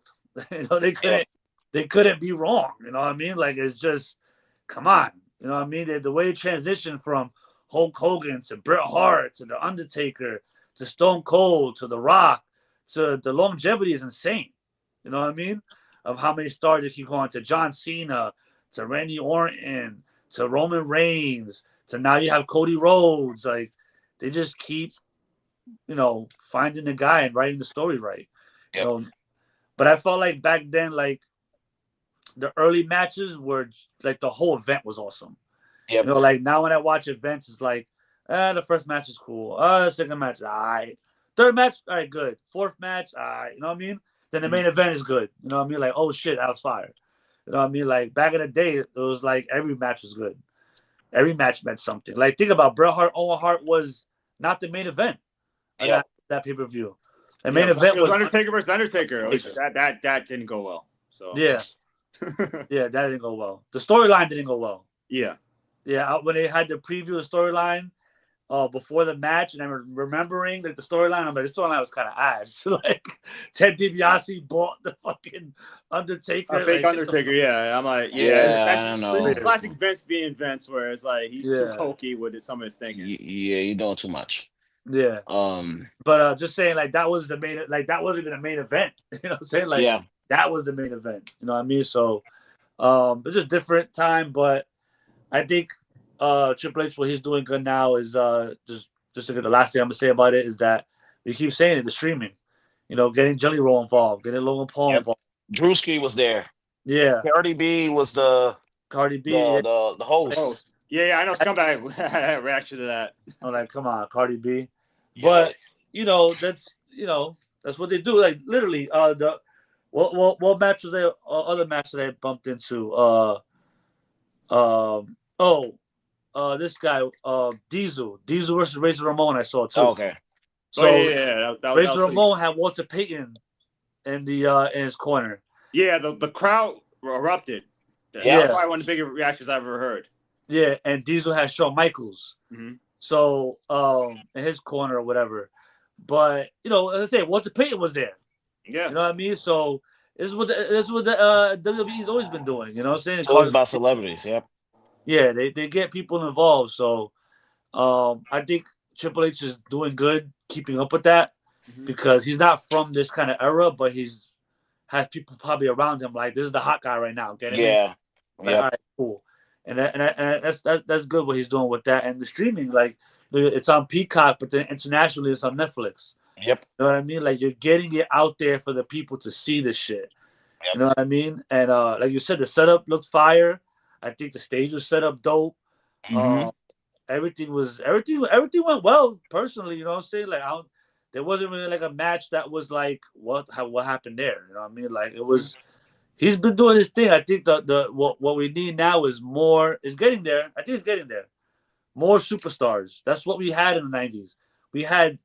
They couldn't
Yep.
be wrong. You know what I mean? Like it's just come on. You know what I mean? The way it transitioned from Hulk Hogan to Bret Hart to The Undertaker to Stone Cold to The Rock to the longevity is insane. You know what I mean? Of how many stars they keep going to John Cena to Randy Orton to Roman Reigns to now you have Cody Rhodes. Like they just keep finding the guy and writing the story right. You
Yep.
know, but I felt like back then, like the early matches were like the whole event was awesome.
Yep.
Like now when I watch events, it's like, the first match is cool. The second match, all right. Third match, all right, good. Fourth match, all right. You know what I mean? Then the main event is good. You know what I mean? Like, oh shit, that was fire. You know what I mean? Like back in the day, it was like every match was good. Every match meant something. Like think about Bret Hart, Owen Hart was not the main event on
Yep.
that pay-per-view. The
Yeah,
main event
it was
was
Undertaker versus Undertaker.
Undertaker.
That didn't go well. So
Yeah. Yeah, that didn't go well. The storyline didn't go well.
yeah.
Yeah, when they had to preview the storyline before the match, and I'm remembering like the storyline, I'm like, the storyline was kind of ass. Like Ted DiBiase bought the fucking Undertaker.
A fake
like,
Undertaker, yeah. I'm like,
Yeah, I
that's
don't
this is
know.
classic Vince being Vince, where it's like he's too
Yeah.
cokey with some of his thinking.
Yeah, you're doing too much.
Yeah. But just saying, like that was the main, like that wasn't even the main event. You know what I'm saying? Like
Yeah.
that was the main event. You know what I mean? So it's just different time, but I think Triple H, what he's doing good now is just to get the last thing I'm gonna say about it is that we keep saying it, the streaming. Getting Jelly Roll involved, getting Logan Paul
Yep.
involved.
Drewski was there.
Yeah,
Cardi B was the
Cardi B. Yeah.
the host.
Oh, yeah, I know scumbag reaction to that.
I'm like, come on, Cardi B.
Yeah.
But that's what they do. Like literally, what match was there? Other match that I bumped into. This guy, Diesel versus Razor Ramon. I saw too.
Oh, okay.
So
that
Razor
was
Ramon had Walter Payton in his corner.
Yeah, the crowd erupted.
Yeah.
That's probably one of the biggest reactions I've ever heard.
Yeah, and Diesel had Shawn Michaels.
Mm-hmm.
So in his corner or whatever. But as I say, Walter Payton was there.
Yeah.
You know what I mean? So this is what the WWE's always been doing. You know what I'm saying?
It's always about celebrities. Yep.
Yeah, they get people involved. So I think Triple H is doing good, keeping up with that, because he's not from this kind of era, but has people probably around him like, this is the hot guy right now. Get it?
Yeah.
Like, all right, cool. And that's good what he's doing with that. And the streaming, like it's on Peacock, but then internationally it's on Netflix.
Yep.
You know what I mean? Like you're getting it out there for the people to see this shit.
Yep.
You know what I mean? And like you said, the setup looked fire. I think the stage was set up dope. Everything went well. Personally, you know what I'm saying? Like there wasn't really like a match that was like what happened there. You know what I mean? Like it was. He's been doing his thing. I think what we need now is more. Is getting there. I think it's getting there. More superstars. That's what we had in the '90s. We had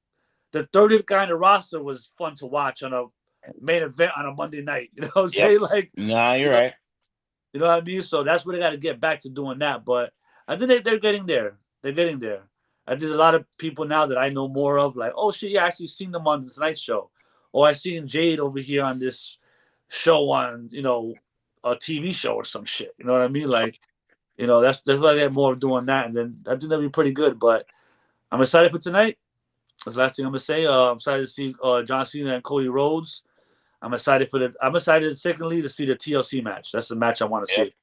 the 30th guy in the roster was fun to watch on a main event on a Monday night. You know what I'm saying? Like,
nah, you're right.
You know what I mean? So that's where they got to get back to doing that. But I think they're getting there. They're getting there. I think a lot of people now that I know more of, like, oh shit, yeah, I actually seen them on this night show, or I seen Jade over here on this show on a TV show or some shit. You know what I mean? Like, that's why I get more of doing that, and then I think that'll be pretty good. But I'm excited for tonight. That's the last thing I'm gonna say. I'm excited to see John Cena and Cody Rhodes. I'm excited secondly to see the TLC match. That's the match I want to see.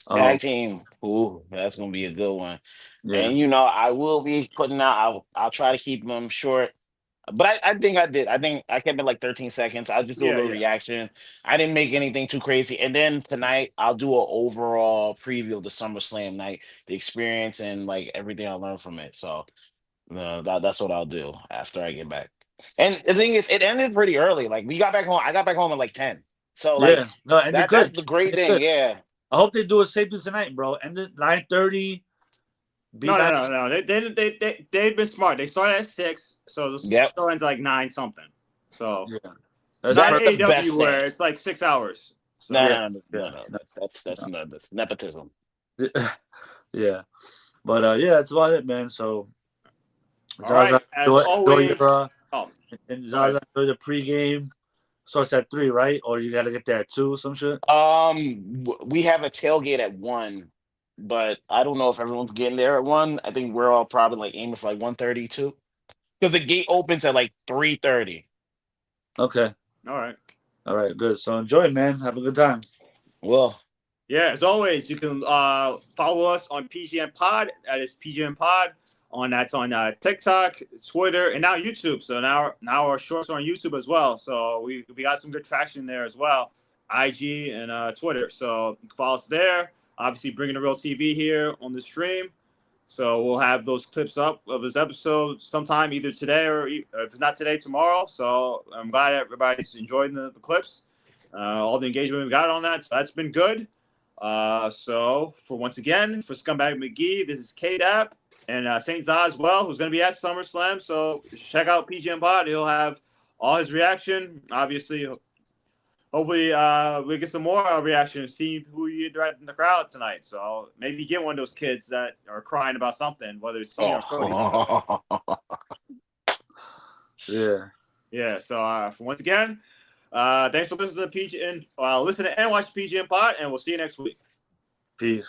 Tag team. Ooh, that's gonna be a good one.
Yeah.
And I will be putting out. I'll try to keep them short. But I think I did. I think I kept it like 13 seconds. I'll just do a little reaction. I didn't make anything too crazy. And then tonight I'll do an overall preview of the SummerSlam night, the experience and like everything I learned from it. So that's what I'll do after I get back. And the thing is, it ended pretty early. Like we got back home. I got back home at like 10. So like that's the great thing. Good. Yeah.
I hope they do it same thing tonight, bro. Ended 9:30.
No. They've been smart. They started at 6, so the show ends like 9 something. So
that's
not
the
AEW where it's like 6 hours. So
No. That's
no.
that's nepotism.
Yeah, but yeah, that's about it, man. So
all right,
Zaza,
as
enjoy
always.
your
Oh,
and
go ahead.
Zaza, enjoy the pregame. Starts at 3, right? Or you gotta get there at 2, some shit.
We have a tailgate at 1, but I don't know if everyone's getting there at 1. I think we're all probably like aiming for like 1:32 because the gate opens at like 3:30.
Okay,
All
all right, good. So enjoy, man. Have a good time.
Well,
Yeah, as always, you can follow us on PGN Pod. That is PGN Pod. That's on TikTok, Twitter, and now YouTube. So now our shorts are on YouTube as well. So we got some good traction there as well. IG and Twitter. So you can follow us there. Obviously, bringing the real TV here on the stream. So we'll have those clips up of this episode sometime either today or if it's not today, tomorrow. So I'm glad everybody's enjoying the clips, all the engagement we got on that. So that's been good. So once again, for Scumbag McGee, this is K-Dap and St. Zah as well, who's going to be at SummerSlam. So check out PGN Pod. He'll have all his reaction. Obviously, hopefully we get some more reaction and see who you direct in the crowd tonight. So maybe get one of those kids that are crying about something, whether it's Cena or Cody. So,
Yeah.
yeah. So once again, thanks for listening to PGN. Listen to and watch PGN Pod, and we'll see you next week.
Peace.